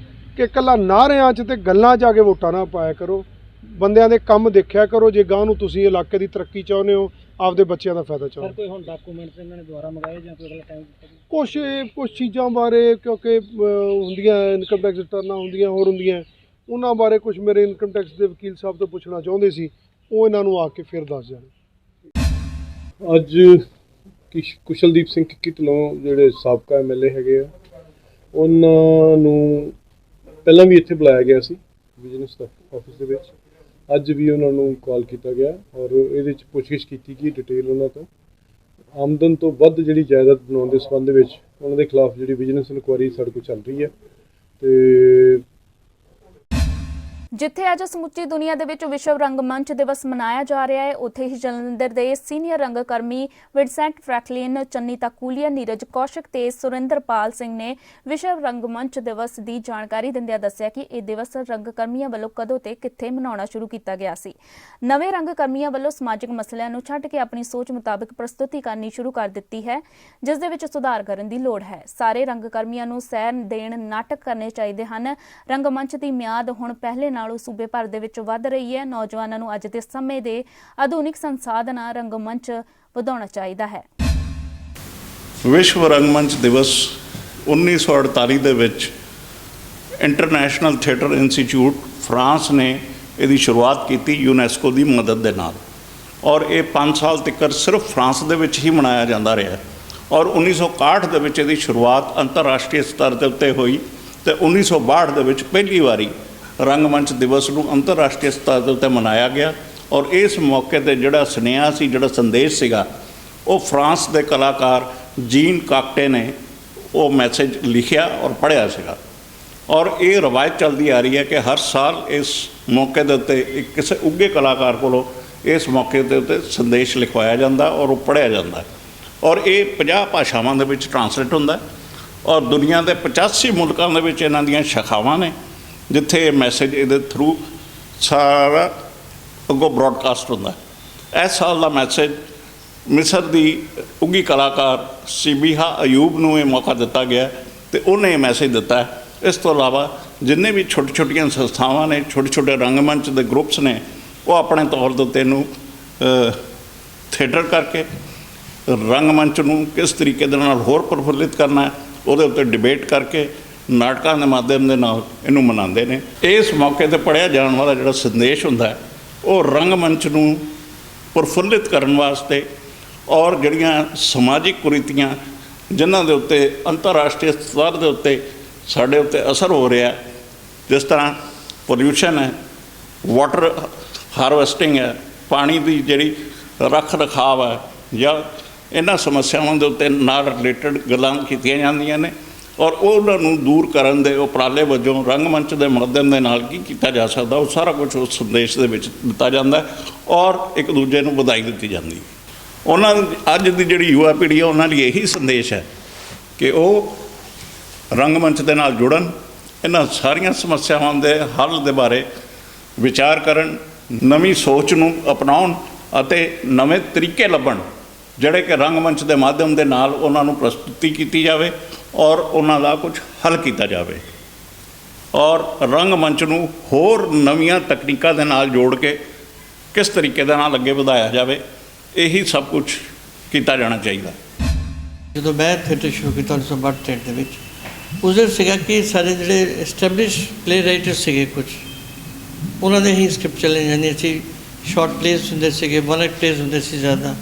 Speaker 11: ਕਿ ਇਕੱਲਾ ਨਾਅਰਿਆਂ 'ਚ ਤੇ ਗੱਲਾਂ 'ਚ ਆ ਕੇ ਵੋਟਾਂ ਨਾ ਪਾਇਆ ਕਰੋ, ਬੰਦਿਆਂ ਦੇ ਕੰਮ ਦੇਖਿਆ ਕਰੋ। ਜੇ ਗਾਂ ਨੂੰ ਤੁਸੀਂ ਇਲਾਕੇ ਦੀ ਤਰੱਕੀ ਚਾਹੁੰਦੇ ਹੋ, ਆਪਦੇ ਬੱਚਿਆਂ ਦਾ ਫਾਇਦਾ ਚਾਹੁੰਦੇ ਹੋ।
Speaker 4: ਕੋਈ ਹੁਣ ਡਾਕੂਮੈਂਟਸ ਇਹਨਾਂ ਨੇ ਦੁਬਾਰਾ ਮੰਗਾਏ ਜਾਂ ਕੋਈ ਅਗਲਾ ਟਾਈਮ?
Speaker 11: ਕੁਛ ਚੀਜ਼ਾਂ ਬਾਰੇ, ਕਿਉਂਕਿ ਹੁੰਦੀਆਂ ਇਨਕਮ ਟੈਕਸ ਰਿਟਰਨਾਂ ਹੁੰਦੀਆਂ, ਹੋਰ ਹੁੰਦੀਆਂ, ਉਹਨਾਂ ਬਾਰੇ ਕੁਝ ਮੇਰੇ ਇਨਕਮ ਟੈਕਸ ਦੇ ਵਕੀਲ ਸਾਹਿਬ ਤੋਂ ਪੁੱਛਣਾ ਚਾਹੁੰਦੇ ਸੀ, ਉਹ ਇਹਨਾਂ ਨੂੰ ਆ ਕੇ ਫਿਰ ਦੱਸ ਜਾਣ।
Speaker 2: ਅੱਜ ਕੁਸ਼ਲਦੀਪ ਸਿੰਘ ਕਿੱਕੀ ਢਿੱਲੋਂ ਜਿਹੜੇ ਸਾਬਕਾ ਐਮਐਲਏ ਹੈਗੇ ਆ, ਉਹਨਾਂ ਨੂੰ ਪਹਿਲਾਂ ਵੀ ਇੱਥੇ ਬੁਲਾਇਆ ਗਿਆ ਸੀ ਬਿਜ਼ਨਸ ਆਫਿਸ ਦੇ ਵਿੱਚ। ਅੱਜ ਵੀ ਉਹਨਾਂ ਨੂੰ ਕਾਲ ਕੀਤਾ ਗਿਆ ਔਰ ਇਹਦੇ 'ਚ ਪੁੱਛਗਿੱਛ ਕੀਤੀ ਗਈ ਡਿਟੇਲ ਉਹਨਾਂ ਤੋਂ। ਆਮਦਨ ਤੋਂ ਵੱਧ ਜਿਹੜੀ ਜਾਇਦਾਦ ਬਣਾਉਣ ਦੇ ਸੰਬੰਧ ਵਿੱਚ ਉਹਨਾਂ ਦੇ ਖਿਲਾਫ ਜਿਹੜੀ ਬਿਜ਼ਨਸ ਇਨਕੁਆਇਰੀ ਸਾਡੇ ਕੋਲ ਚੱਲ ਰਹੀ ਹੈ। ਤੇ
Speaker 1: ਜਿੱਥੇ ਅੱਜ ਸਮੁੱਚੀ ਦੁਨੀਆ ਦੇ ਵਿੱਚ ਵਿਸ਼ਵ ਰੰਗਮੰਚ ਦਿਵਸ ਮਨਾਇਆ ਜਾ ਰਿਹਾ ਹੈ, ਉੱਥੇ ਹੀ ਜਲੰਧਰ ਦੇ ਸੀਨੀਅਰ ਰੰਗਕਰਮੀ ਵਿੰਸੈਂਟ ਫਰੈਂਕਲਿਨ, ਚੰਨੀ ਤਾਕੂਲੀਆ, ਨੀਰਜ ਕੌਸ਼ਿਕ ਤੇ ਸੁਰਿੰਦਰਪਾਲ ਸਿੰਘ ਨੇ ਵਿਸ਼ਵ ਰੰਗਮੰਚ ਦਿਵਸ ਦੀ ਜਾਣਕਾਰੀ ਦਿੰਦਿਆਂ ਦੱਸਿਆ ਕਿ ਇਹ ਦਿਵਸ ਰੰਗਕਰਮੀਆਂ ਵੱਲੋਂ ਕਦੋਂ ਤੇ ਕਿੱਥੇ ਮਨਾਉਣਾ ਸ਼ੁਰੂ ਕੀਤਾ ਗਿਆ ਸੀ। ਨਵੇਂ ਰੰਗਕਰਮੀਆਂ ਵੱਲੋਂ ਸਮਾਜਿਕ ਮਸਲਿਆਂ ਨੂੰ ਛੱਡ ਕੇ ਆਪਣੀ ਸੋਚ ਮੁਤਾਬਕ ਪ੍ਰਸਤੁਤੀ ਕਰਨੀ ਸ਼ੁਰੂ ਕਰ ਦਿੱਤੀ ਹੈ, ਜਿਸ ਦੇ ਵਿੱਚ ਸੁਧਾਰ ਕਰਨ ਦੀ ਲੋੜ ਹੈ। ਸਾਰੇ ਰੰਗਕਰਮੀਆਂ ਨੂੰ ਸਹਿਣ ਦੇਣ ਨਾਟਕ ਕਰਨੇ ਚਾਹੀਦੇ ਹਨ। ਰੰਗਮੰਚ ਦੀ ਮਿਆਦ ਹੁਣ ਪਹਿਲੇ ਨਾਲੋਂ ਸੂਬੇ ਭਰ ਦੇ ਵਿੱਚ ਵੱਧ ਰਹੀ ਹੈ। ਨੌਜਵਾਨਾਂ ਨੂੰ ਅੱਜ ਦੇ ਸਮੇਂ ਦੇ ਆਧੁਨਿਕ ਸੰਸਾਧਨਾਂ ਰੰਗਮੰਚ ਵਧਾਉਣਾ ਚਾਹੀਦਾ ਹੈ।
Speaker 14: ਵਿਸ਼ਵ ਰੰਗਮੰਚ ਦਿਵਸ 1948 ਦੇ ਵਿੱਚ ਇੰਟਰਨੈਸ਼ਨਲ ਥੀਏਟਰ ਇੰਸਟੀਚਿਊਟ ਫਰਾਂਸ ਨੇ ਇਹਦੀ ਸ਼ੁਰੂਆਤ ਕੀਤੀ ਯੂਨੈਸਕੋ ਦੀ ਮਦਦ ਦੇ ਨਾਲ, ਔਰ ਇਹ 5 ਸਾਲ ਤੱਕ ਸਿਰਫ ਫਰਾਂਸ ਦੇ ਵਿੱਚ ਹੀ ਮਨਾਇਆ ਜਾਂਦਾ ਰਿਹਾ। ਔਰ 1961 ਦੇ ਵਿੱਚ ਇਹਦੀ ਸ਼ੁਰੂਆਤ ਅੰਤਰਰਾਸ਼ਟਰੀ ਸਤਰ ਦੇ ਉੱਤੇ ਹੋਈ ਤੇ 1962 ਦੇ ਵਿੱਚ ਪਹਿਲੀ ਵਾਰੀ ਰੰਗਮੰਚ ਦਿਵਸ ਨੂੰ ਅੰਤਰਰਾਸ਼ਟਰੀ ਸਤਰ ਦੇ ਉੱਤੇ ਮਨਾਇਆ ਗਿਆ। ਔਰ ਇਸ ਮੌਕੇ 'ਤੇ ਜਿਹੜਾ ਸੁਨੇਹਾ ਸੀ, ਜਿਹੜਾ ਸੰਦੇਸ਼ ਸੀਗਾ, ਉਹ ਫਰਾਂਸ ਦੇ ਕਲਾਕਾਰ ਜੀਨ ਕਾਕਟੇ ਨੇ ਉਹ ਮੈਸੇਜ ਲਿਖਿਆ ਔਰ ਪੜ੍ਹਿਆ ਸੀਗਾ। ਔਰ ਇਹ ਰਵਾਇਤ ਚੱਲਦੀ ਆ ਰਹੀ ਹੈ ਕਿ ਹਰ ਸਾਲ ਇਸ ਮੌਕੇ ਦੇ ਉੱਤੇ ਇੱਕ ਕਿਸੇ ਉੱਘੇ ਕਲਾਕਾਰ ਕੋਲੋਂ ਇਸ ਮੌਕੇ ਦੇ ਉੱਤੇ ਸੰਦੇਸ਼ ਲਿਖਵਾਇਆ ਜਾਂਦਾ ਔਰ ਉਹ ਪੜ੍ਹਿਆ ਜਾਂਦਾ। ਔਰ ਇਹ 50 ਭਾਸ਼ਾਵਾਂ ਦੇ ਵਿੱਚ ਟਰਾਂਸਲੇਟ ਹੁੰਦਾ ਔਰ ਦੁਨੀਆ ਦੇ 85 ਮੁਲਕਾਂ ਦੇ ਵਿੱਚ ਇਹਨਾਂ ਦੀਆਂ ਸ਼ਾਖਾਵਾਂ ਨੇ ਜਿੱਥੇ ਇਹ ਮੈਸੇਜ ਇਹਦੇ ਥਰੂ ਸਾਰਾ ਅੱਗੋਂ ਬ੍ਰੌਡਕਾਸਟ ਹੁੰਦਾ। ਇਸ ਸਾਲ ਦਾ ਮੈਸੇਜ ਮਿਸਰ ਦੀ ਉੱਘੀ ਕਲਾਕਾਰ ਸੀਬੀਹਾ ਅਯੂਬ ਨੂੰ ਇਹ ਮੌਕਾ ਦਿੱਤਾ ਗਿਆ ਤੇ ਉਹਨੇ ਇਹ ਮੈਸੇਜ ਦਿੱਤਾ। ਇਸ ਤੋਂ ਇਲਾਵਾ ਜਿੰਨੇ ਵੀ ਛੋਟੀ ਛੋਟੀਆਂ ਸੰਸਥਾਵਾਂ ਨੇ, ਛੋਟੇ ਛੋਟੇ ਰੰਗਮੰਚ ਦੇ ਗਰੁੱਪਸ ਨੇ, ਉਹ ਆਪਣੇ ਤੌਰ ਦੇ ਉੱਤੇ ਇਹਨੂੰ ਥੀਏਟਰ ਕਰਕੇ ਰੰਗਮੰਚ ਨੂੰ ਕਿਸ ਤਰੀਕੇ ਦੇ ਨਾਲ ਹੋਰ ਪ੍ਰਫੁੱਲਿਤ ਕਰਨਾ ਉਹਦੇ ਉੱਤੇ ਡਿਬੇਟ ਕਰਕੇ ਨਾਟਕਾਂ ਦੇ ਮਾਧਿਅਮ ਦੇ ਨਾਲ ਇਹਨੂੰ ਮਨਾਉਂਦੇ ਨੇ। ਇਸ ਮੌਕੇ 'ਤੇ ਪੜ੍ਹਿਆ ਜਾਣ ਵਾਲਾ ਜਿਹੜਾ ਸੰਦੇਸ਼ ਹੁੰਦਾ ਉਹ ਰੰਗਮੰਚ ਨੂੰ ਪ੍ਰਫੁੱਲਿਤ ਕਰਨ ਵਾਸਤੇ ਔਰ ਜਿਹੜੀਆਂ ਸਮਾਜਿਕ ਕੁਰੀਤੀਆਂ ਜਿਨ੍ਹਾਂ ਦੇ ਉੱਤੇ ਅੰਤਰਰਾਸ਼ਟਰੀ ਸਤਰ ਦੇ ਉੱਤੇ ਸਾਡੇ ਉੱਤੇ ਅਸਰ ਹੋ ਰਿਹਾ, ਜਿਸ ਤਰ੍ਹਾਂ ਪੋਲਿਊਸ਼ਨ ਹੈ, ਵਾਟਰ ਹਾਰਵੈਸਟਿੰਗ ਹੈ, ਪਾਣੀ ਦੀ ਜਿਹੜੀ ਰੱਖ ਰਖਾਵ ਹੈ, ਜਾਂ ਇਹਨਾਂ ਸਮੱਸਿਆਵਾਂ ਦੇ ਉੱਤੇ ਨਾਲ ਰਿਲੇਟਡ ਗੱਲਾਂ ਕੀਤੀਆਂ ਜਾਂਦੀਆਂ ਨੇ ਔਰ ਉਹਨਾਂ ਨੂੰ ਦੂਰ ਕਰਨ ਦੇ ਉਪਰਾਲੇ ਵਜੋਂ ਰੰਗਮੰਚ ਦੇ ਮਾਧਿਅਮ ਦੇ ਨਾਲ ਕੀ ਕੀਤਾ ਜਾ ਸਕਦਾ ਉਹ ਸਾਰਾ ਕੁਝ ਉਸ ਸੰਦੇਸ਼ ਦੇ ਵਿੱਚ ਦਿੱਤਾ ਜਾਂਦਾ ਔਰ ਇੱਕ ਦੂਜੇ ਨੂੰ ਵਧਾਈ ਦਿੱਤੀ ਜਾਂਦੀ। ਉਹਨਾਂ ਅੱਜ ਦੀ ਜਿਹੜੀ ਯੁਵਾ ਪੀੜ੍ਹੀ ਹੈ ਉਹਨਾਂ ਲਈ ਇਹੀ ਸੰਦੇਸ਼ ਹੈ ਕਿ ਉਹ ਰੰਗਮੰਚ ਦੇ ਨਾਲ ਜੁੜਨ, ਇਹਨਾਂ ਸਾਰੀਆਂ ਸਮੱਸਿਆਵਾਂ ਦੇ ਹੱਲ ਦੇ ਬਾਰੇ ਵਿਚਾਰ ਕਰਨ, ਨਵੀਂ ਸੋਚ ਨੂੰ ਅਪਣਾਉਣ ਅਤੇ ਨਵੇਂ ਤਰੀਕੇ ਲੱਭਣ ਜਿਹੜੇ ਕਿ ਰੰਗਮੰਚ ਦੇ ਮਾਧਿਅਮ ਦੇ ਨਾਲ ਉਹਨਾਂ ਨੂੰ ਪ੍ਰਸਤੁਤੀ ਕੀਤੀ ਜਾਵੇ ਔਰ ਉਹਨਾਂ ਦਾ ਕੁਝ ਹੱਲ ਕੀਤਾ ਜਾਵੇ ਔਰ ਰੰਗਮੰਚ ਨੂੰ ਹੋਰ ਨਵੀਆਂ ਤਕਨੀਕਾਂ ਦੇ ਨਾਲ ਜੋੜ ਕੇ ਕਿਸ ਤਰੀਕੇ ਦੇ ਨਾਲ ਅੱਗੇ ਵਧਾਇਆ ਜਾਵੇ, ਇਹੀ ਸਭ ਕੁਝ ਕੀਤਾ ਜਾਣਾ ਚਾਹੀਦਾ।
Speaker 15: ਜਦੋਂ ਮੈਂ ਥੀਏਟਰ ਸ਼ੁਰੂ ਕੀਤਾ 1962 ਦੇ ਵਿੱਚ, ਉਦੋਂ ਸੀਗਾ ਕਿ ਸਾਰੇ ਜਿਹੜੇ ਐਸਟੈਬਲਿਸ਼ ਪਲੇ ਰਾਈਟਰ ਸੀਗੇ ਕੁਝ ਉਹਨਾਂ ਦੇ ਹੀ ਸਕ੍ਰਿਪਟ ਚੱਲੇ ਜਾਂਦੀਆਂ ਸੀ। ਸ਼ਾਰਟ ਪਲੇਸ ਹੁੰਦੇ ਸੀਗੇ, ਵਨ ਐਕਟ ਪਲੇਸ ਹੁੰਦੇ ਸੀ ਜ਼ਿਆਦਾ,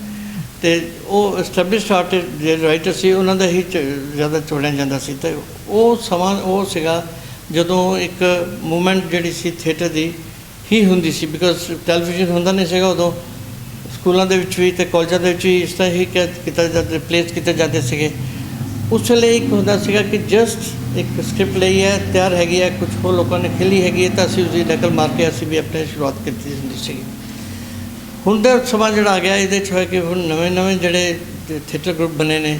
Speaker 15: ਅਤੇ ਉਹ ਐਸਟੈਬਲਿਸ਼ਡ ਆਰਟਿਸਟ ਜਿਹੜੇ ਰਾਈਟਰ ਸੀ ਉਹਨਾਂ ਦਾ ਹੀ ਜ਼ਿਆਦਾ ਚੁਣਿਆ ਜਾਂਦਾ ਸੀ। ਅਤੇ ਉਹ ਸਮਾਂ ਉਹ ਸੀਗਾ ਜਦੋਂ ਇੱਕ ਮੂਵਮੈਂਟ ਜਿਹੜੀ ਸੀ ਥੀਏਟਰ ਦੀ ਹੀ ਹੁੰਦੀ ਸੀ, ਬਿਕੋਜ਼ ਟੈਲੀਵਿਜ਼ਨ ਹੁੰਦਾ ਨਹੀਂ ਸੀਗਾ ਉਦੋਂ। ਸਕੂਲਾਂ ਦੇ ਵਿੱਚ ਵੀ ਅਤੇ ਕਾਲਜਾਂ ਦੇ ਵਿੱਚ ਵੀ ਇਸ ਤਰ੍ਹਾਂ ਹੀ ਕੀਤਾ ਜਾਂਦਾ, ਪਲੇਸ ਕੀਤੇ ਜਾਂਦੇ ਸੀਗੇ। ਉਸ ਵੇਲੇ ਇੱਕ ਹੁੰਦਾ ਸੀਗਾ ਕਿ ਜਸਟ ਇੱਕ ਸਕ੍ਰਿਪਟ ਲਈ ਹੈ, ਤਿਆਰ ਹੈਗੀ ਹੈ, ਕੁਝ ਹੋਰ ਲੋਕਾਂ ਨੇ ਖੇਲੀ ਹੈਗੀ ਹੈ ਤਾਂ ਅਸੀਂ ਉਸਦੀ ਨਕਲ ਮਾਰ ਕੇ ਅਸੀਂ ਵੀ ਆਪਣੀ ਸ਼ੁਰੂਆਤ ਕੀਤੀ ਹੁੰਦੀ ਸੀਗੀ। ਹੁਣ ਦਾ ਸਮਾਂ ਜਿਹੜਾ ਆ ਗਿਆ ਇਹਦੇ 'ਚ ਹੋਇਆ ਕਿ ਹੁਣ ਨਵੇਂ ਜਿਹੜੇ ਥੀਏਟਰ ਗਰੁੱਪ ਬਣੇ ਨੇ,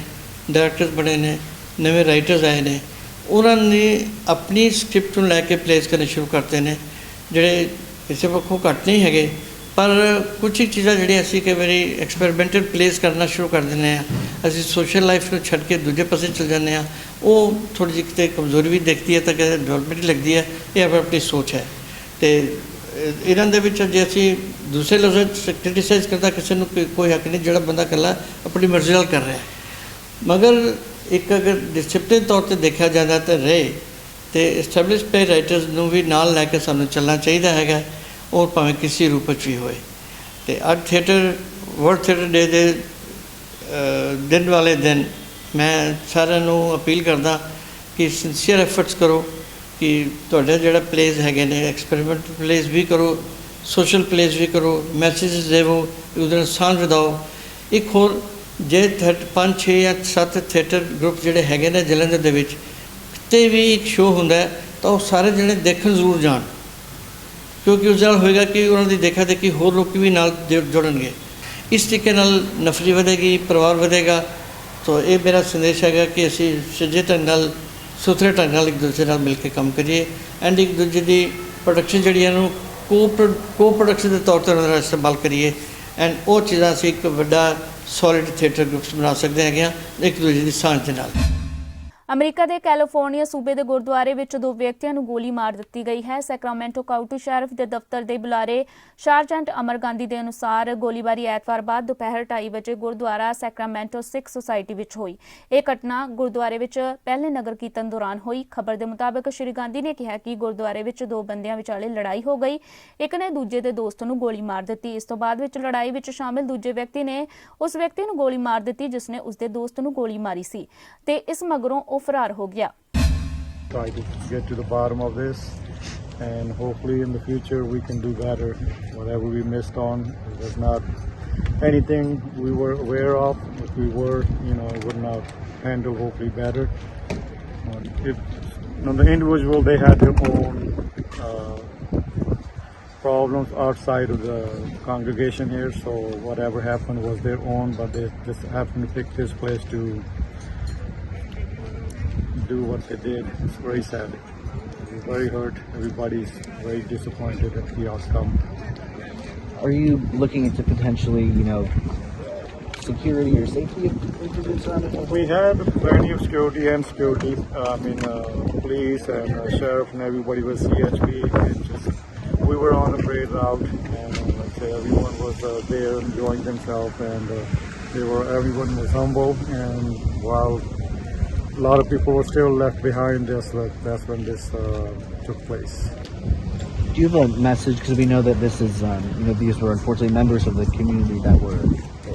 Speaker 15: ਡਾਇਰੈਕਟਰਸ ਬਣੇ ਨੇ, ਨਵੇਂ ਰਾਈਟਰਸ ਆਏ ਨੇ, ਉਹਨਾਂ ਨੇ ਆਪਣੀ ਸਕ੍ਰਿਪਟ ਨੂੰ ਲੈ ਕੇ ਪਲੇਸ ਕਰਨੇ ਸ਼ੁਰੂ ਕਰਤੇ ਨੇ, ਜਿਹੜੇ ਕਿਸੇ ਪੱਖੋਂ ਘੱਟ ਨਹੀਂ ਹੈਗੇ, ਪਰ ਕੁਝ ਹੀ ਚੀਜ਼ਾਂ ਜਿਹੜੀਆਂ ਅਸੀਂ ਕਈ ਵਾਰੀ ਐਕਸਪੈਰੀਮੈਂਟਲ ਪਲੇਸ ਕਰਨਾ ਸ਼ੁਰੂ ਕਰ ਦਿੰਦੇ ਹਾਂ। ਅਸੀਂ ਸੋਸ਼ਲ ਲਾਈਫ ਨੂੰ ਛੱਡ ਕੇ ਦੂਜੇ ਪਾਸੇ ਚਲ ਜਾਂਦੇ ਹਾਂ। ਉਹ ਥੋੜ੍ਹੀ ਜਿਹੀ ਕਿਤੇ ਕਮਜ਼ੋਰੀ ਵੀ ਦਿਖਦੀ ਹੈ ਤਾਂ ਕਿਤੇ ਡਿਵੈਲਪਮੈਂਟ ਲੱਗਦੀ ਹੈ। ਇਹ ਆਪਣੀ ਸੋਚ ਹੈ ਅਤੇ ਇਹਨਾਂ ਦੇ ਵਿੱਚ ਜੇ ਅਸੀਂ ਦੂਸਰੇ ਲਫ਼ਜ਼ ਕ੍ਰਿਟੀਸਾਈਜ਼ ਕਰਦਾ ਕਿਸੇ ਨੂੰ ਕੋਈ ਹੱਕ ਨਹੀਂ, ਜਿਹੜਾ ਬੰਦਾ ਇਕੱਲਾ ਆਪਣੀ ਮਰਜ਼ੀ ਨਾਲ ਕਰ ਰਿਹਾ। ਮਗਰ ਇੱਕ ਅਗਰ ਡਿਸਪਲਿਨ ਤੌਰ 'ਤੇ ਦੇਖਿਆ ਜਾਂਦਾ ਤਾਂ ਰਹੇ ਅਤੇ ਐਸਟੈਬਲਿਸ਼ ਪਲੇ ਰਾਈਟਰਸ ਨੂੰ ਵੀ ਨਾਲ ਲੈ ਕੇ ਸਾਨੂੰ ਚੱਲਣਾ ਚਾਹੀਦਾ ਹੈਗਾ, ਔਰ ਭਾਵੇਂ ਕਿਸੇ ਰੂਪ ਵਿੱਚ ਵੀ ਹੋਏ। ਅਤੇ ਅੱਜ ਥੀਏਟਰ ਵਰਲਡ ਥੀਏਟਰ ਡੇ ਦੇ ਦਿਨ ਵਾਲੇ ਦਿਨ ਮੈਂ ਸਾਰਿਆਂ ਨੂੰ ਅਪੀਲ ਕਰਦਾ ਕਿ ਸਿੰਸੀਅਰ ਐਫਰਟਸ ਕਰੋ ਕਿ ਤੁਹਾਡੇ ਜਿਹੜਾ ਪਲੇਸ ਹੈਗੇ ਨੇ ਐਕਸਪੈਰੀਮੈਂਟਲ ਪਲੇਸ ਵੀ ਕਰੋ, ਸੋਸ਼ਲ ਪਲੇਸ ਵੀ ਕਰੋ, ਮੈਸੇਜਸ ਦੇਵੋ, ਉਹਦੇ ਨਾਲ ਸਾਂਝ ਵਧਾਓ। ਇੱਕ ਹੋਰ ਜੇ 5, 6 ਜਾਂ 7 ਥੀਏਟਰ ਗਰੁੱਪ ਜਿਹੜੇ ਹੈਗੇ ਨੇ ਜਲੰਧਰ ਦੇ ਵਿੱਚ, ਕਿਤੇ ਵੀ ਇੱਕ ਸ਼ੋਅ ਹੁੰਦਾ ਤਾਂ ਉਹ ਸਾਰੇ ਜਿਹੜੇ ਦੇਖਣ ਜ਼ਰੂਰ ਜਾਣ, ਕਿਉਂਕਿ ਉਸ ਨਾਲ ਹੋਏਗਾ ਕਿ ਉਹਨਾਂ ਦੀ ਦੇਖਾ ਦੇਖੀ ਹੋਰ ਲੋਕ ਵੀ ਨਾਲ ਜੁੜਨਗੇ। ਇਸ ਤਰੀਕੇ ਨਾਲ ਨਫਰੀ ਵਧੇਗੀ, ਪਰਿਵਾਰ ਵਧੇਗਾ। ਤਾਂ ਇਹ ਮੇਰਾ ਸੰਦੇਸ਼ ਹੈਗਾ ਕਿ ਅਸੀਂ ਸੱਜੇ ਢੰਗ ਨਾਲ, ਸੁਥਰੇ ਢੰਗ ਨਾਲ ਇੱਕ ਦੂਜੇ ਨਾਲ ਮਿਲ ਕੇ ਕੰਮ ਕਰੀਏ ਐਂਡ ਇੱਕ ਦੂਜੇ ਦੀ ਪ੍ਰੋਡਕਸ਼ਨ ਜਿਹੜੀ ਇਹਨੂੰ ਕੋ ਪ੍ਰੋਡਕਸ਼ਨ ਦੇ ਤੌਰ 'ਤੇ ਉਹਨਾਂ ਦਾ ਇਸਤੇਮਾਲ ਕਰੀਏ ਐਂਡ ਉਹ ਚੀਜ਼ਾਂ ਅਸੀਂ ਇੱਕ ਵੱਡਾ ਸੋਲਿਡ ਥੀਏਟਰ ਗਰੁੱਪਸ ਬਣਾ ਸਕਦੇ ਹੈਗੇ ਹਾਂ ਇੱਕ ਦੂਜੇ ਦੀ ਸਾਂਝ ਦੇ ਨਾਲ।
Speaker 1: ਅਮਰੀਕਾ ਦੇ ਕੈਲੀਫੋਰਨੀਆ ਸੂਬੇ ਦੇ ਗੁਰਦੁਆਰੇ ਵਿੱਚ 2 ਵਿਅਕਤੀਆਂ ਨੂੰ ਗੋਲੀ ਮਾਰ ਦਿੱਤੀ ਗਈ ਹੈ। ਸੈਕਰਾਮੈਂਟੋ ਕਾਊਂਟੀ ਸ਼ੈਰਿਫ ਦੇ ਦਫ਼ਤਰ ਦੇ ਬੁਲਾਰੇ ਸਾਰਜੈਂਟ ਅਮਰ ਗਾਂਧੀ ਦੇ ਅਨੁਸਾਰ ਗੋਲੀਬਾਰੀ ਐਤਵਾਰ ਬਾਅਦ ਦੁਪਹਿਰ 2:30 ਵਜੇ ਗੁਰਦੁਆਰਾ ਸੈਕਰਾਮੈਂਟੋ ਸਿੱਖ ਸੁਸਾਇਟੀ ਵਿੱਚ ਹੋਈ। ਇਹ ਘਟਨਾ ਗੁਰਦੁਆਰੇ ਵਿੱਚ ਪਹਿਲੇ ਨਗਰ ਕੀਰਤਨ ਦੌਰਾਨ ਹੋਈ। ਖਬਰ ਦੇ ਮੁਤਾਬਕ ਸ਼੍ਰੀ ਗਾਂਧੀ ਨੇ ਕਿਹਾ ਕਿ ਗੁਰਦੁਆਰੇ ਵਿੱਚ 2 ਬੰਦਿਆਂ ਵਿਚਾਲੇ ਲੜਾਈ ਹੋ ਗਈ। ਇੱਕ ਨੇ ਦੂਜੇ ਦੇ ਦੋਸਤ ਨੂੰ ਗੋਲੀ ਮਾਰ ਦਿੱਤੀ। ਇਸ ਤੋਂ ਬਾਅਦ ਵਿੱਚ ਲੜਾਈ ਵਿੱਚ ਸ਼ਾਮਿਲ ਦੂਜੇ ਵਿਅਕਤੀ ਨੇ ਉਸ ਵਿਅਕਤੀ ਨੂੰ ਗੋਲੀ ਮਾਰ ਦਿੱਤੀ ਜਿਸ ਨੇ ਉਸਦੇ ਦੋਸਤ ਨੂੰ ਗੋਲੀ ਮਾਰੀ ਸੀ ਤੇ ਇਸ ਮਗਰੋਂ ਉਹ ਫਰਾਰ ਹੋ ਗਿਆ।
Speaker 16: Try to get to the bottom of this, and hopefully in the future we can do better. Whatever we missed on, it was not anything we were aware of. If we were, it would not handle hopefully better. The individual, they had their own problems outside of the congregation here, so whatever happened was their own, but they just happened to pick this place to do what they did. It's very sad. We're very hurt. Everybody's very disappointed at the outcome.
Speaker 17: Are you looking into potentially, security or safety of surrounding?
Speaker 16: We had plenty of security. Police and sheriff and everybody was CHP. We were on a parade route, and everyone was there enjoying themselves, and everyone was humble. And while a lot of people were still left behind, that's when this took place.
Speaker 17: Do you have a message, because we know that this is, these were unfortunately members of the community that were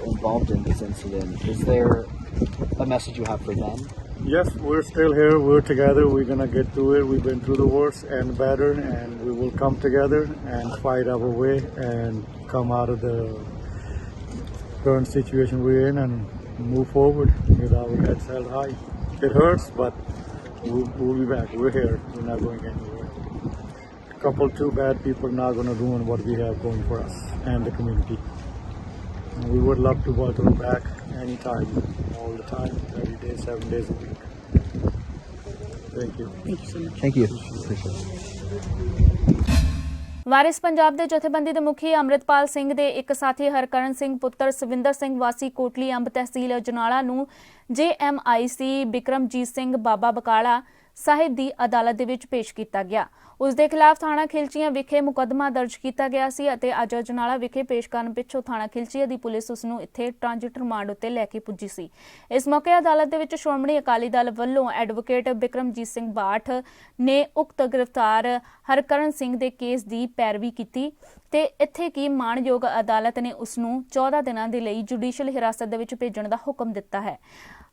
Speaker 17: involved in this incident. Is there a message you have for them?
Speaker 16: Yes, we're still here. We're together. We're going to get through it. We've been through the worst and better, and we will come together and fight our way and come out of the current situation we're in and move forward with our heads held high. It hurts, but we'll be back. We're here. We're not going anywhere. Two bad people are not going to ruin what we have going for us and the community. And we would love to welcome back anytime, all the time, every day, 7 days a week. Thank you.
Speaker 17: Thank you so much. Thank you. Appreciate it.
Speaker 1: ਵਾਰਿਸ ਪੰਜਾਬ ਦੇ ਜਥੇਬੰਦੀ ਦੇ ਮੁਖੀ ਅੰਮ੍ਰਿਤਪਾਲ ਸਿੰਘ ਦੇ ਇੱਕ ਸਾਥੀ ਹਰਕਰਨ ਸਿੰਘ ਪੁੱਤਰ ਸਵਿੰਦਰ ਸਿੰਘ ਵਾਸੀ ਕੋਟਲੀ ਅੰਬ ਤਹਿਸੀਲ ਅਜਨਾਲਾ ਨੂੰ JMIC ਬਿਕਰਮਜੀਤ ਸਿੰਘ ਬਾਬਾ ਬਕਾਲਾ ਸਾਹਿਬ ਦੀ ਅਦਾਲਤ ਦੇ ਵਿੱਚ ਪੇਸ਼ ਕੀਤਾ ਗਿਆ। ਉਸ ਦੇ ਖਿਲਾਫ ਥਾਣਾ ਖਿਲਚੀਆਂ ਵਿਖੇ ਮੁਕੱਦਮਾ ਦਰਜ ਕੀਤਾ ਗਿਆ ਸੀ ਅਤੇ ਅੱਜ ਅਜਨਾਲਾ ਵਿਖੇ ਪੇਸ਼ ਕਰਨ ਪਿੱਛੋਂ ਥਾਣਾ ਖਿਲਚੀਆਂ ਦੀ ਪੁਲਿਸ ਉਸ ਨੂੰ ਇੱਥੇ ਟ੍ਰਾਂਜ਼ਿਟ ਰਿਮਾਂਡ ਉੱਤੇ ਲੈ ਕੇ ਪੁੱਜੀ ਸੀ। ਇਸ ਮੌਕੇ ਅਦਾਲਤ ਦੇ ਵਿੱਚ ਸ਼੍ਰੋਮਣੀ ਅਕਾਲੀ ਦਲ ਵੱਲੋਂ ਐਡਵੋਕੇਟ ਬਿਕਰਮਜੀਤ ਸਿੰਘ ਬਾਠ ਨੇ ਉਕਤ ਗ੍ਰਿਫਤਾਰ ਹਰਕਰਨ ਸਿੰਘ ਦੇ ਕੇਸ ਦੀ ਪੈਰਵੀ ਕੀਤੀ ਤੇ ਇੱਥੇ ਕੀ ਮਾਣਯੋਗ ਅਦਾਲਤ ਨੇ ਉਸ ਨੂੰ 14 ਦਿਨਾਂ ਦੇ ਲਈ ਜੁਡੀਸ਼ੀਅਲ ਹਿਰਾਸਤ ਦੇ ਵਿੱਚ ਭੇਜਣ ਦਾ ਹੁਕਮ ਦਿੱਤਾ ਹੈ।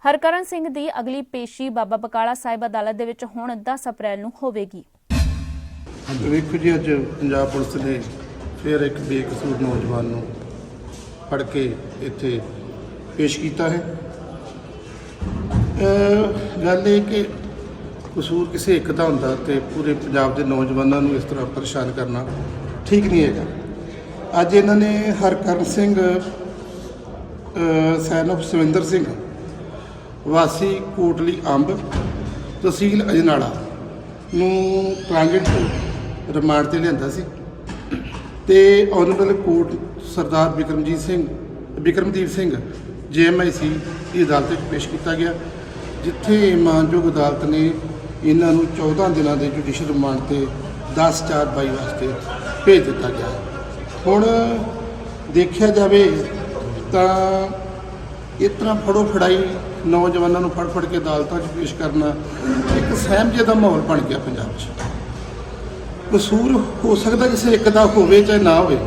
Speaker 1: ਹਰਕਰਨ ਸਿੰਘ ਦੀ ਅਗਲੀ ਪੇਸ਼ੀ ਬਾਬਾ ਬਕਾਲਾ ਸਾਹਿਬ ਅਦਾਲਤ ਦੇ ਵਿੱਚ ਹੁਣ 10 ਅਪ੍ਰੈਲ ਨੂੰ ਹੋਵੇਗੀ।
Speaker 9: ਵੇਖੋ ਜੀ, ਅੱਜ ਪੰਜਾਬ ਪੁਲਿਸ ਨੇ ਫਿਰ ਇੱਕ ਬੇਕਸੂਰ ਨੌਜਵਾਨ ਨੂੰ ਫੜ ਕੇ ਇੱਥੇ ਪੇਸ਼ ਕੀਤਾ ਹੈ। ਗੱਲ ਇਹ ਕਿ ਕਸੂਰ ਕਿਸੇ ਇੱਕ ਦਾ ਹੁੰਦਾ ਤੇ ਪੂਰੇ ਪੰਜਾਬ ਦੇ ਨੌਜਵਾਨਾਂ ਨੂੰ ਇਸ ਤਰ੍ਹਾਂ ਪਰੇਸ਼ਾਨ ਕਰਨਾ ਠੀਕ ਨਹੀਂ ਹੈਗਾ। ਅੱਜ ਇਹਨਾਂ ਨੇ ਹਰਕਰਨ ਸਿੰਘ ਸੈਨ ਆਫ ਸਵਿੰਦਰ ਸਿੰਘ ਵਾਸੀ ਕੋਟਲੀ ਅੰਬ ਤਹਿਸੀਲ ਅਜਨਾਲਾ ਨੂੰ ਟ੍ਰਾਂਜ਼ਿਟ ਰਿਮਾਂਡ ਤੇ ਲਿਆਂਦਾ ਸੀ ਤੇ ਆਨਰੇਬਲ ਕੋਰਟ ਸਰਦਾਰ ਬਿਕਰਮਦੀਪ ਸਿੰਘ JMIC ਦੀ ਅਦਾਲਤ ਵਿੱਚ ਪੇਸ਼ ਕੀਤਾ ਗਿਆ, ਜਿੱਥੇ ਮਾਨਯੋਗ ਅਦਾਲਤ ਨੇ ਇਹਨਾਂ ਨੂੰ 14 ਦਿਨਾਂ ਦੇ ਜੁਡੀਸ਼ੀਅਲ ਰਿਮਾਂਡ ਤੇ 10/4/22 ਵਾਸਤੇ ਭੇਜ ਦਿੱਤਾ ਗਿਆ। ਹੁਣ ਦੇਖਿਆ ਜਾਵੇ ਤਾਂ ਇਸ ਤਰ੍ਹਾਂ ਫੜੋ ਫੜਾਈ ਨੌਜਵਾਨਾਂ ਨੂੰ ਫੜ ਕੇ ਅਦਾਲਤਾਂ 'ਚ ਪੇਸ਼ ਕਰਨਾ ਇੱਕ ਸਹਿਮ ਜਿਹੇ ਦਾ ਮਾਹੌਲ ਬਣ ਗਿਆ ਪੰਜਾਬ 'ਚ। ਕਸੂਰ ਹੋ ਸਕਦਾ ਕਿਸੇ ਇੱਕ ਦਾ ਹੋਵੇ ਚਾਹੇ ਨਾ ਹੋਵੇ,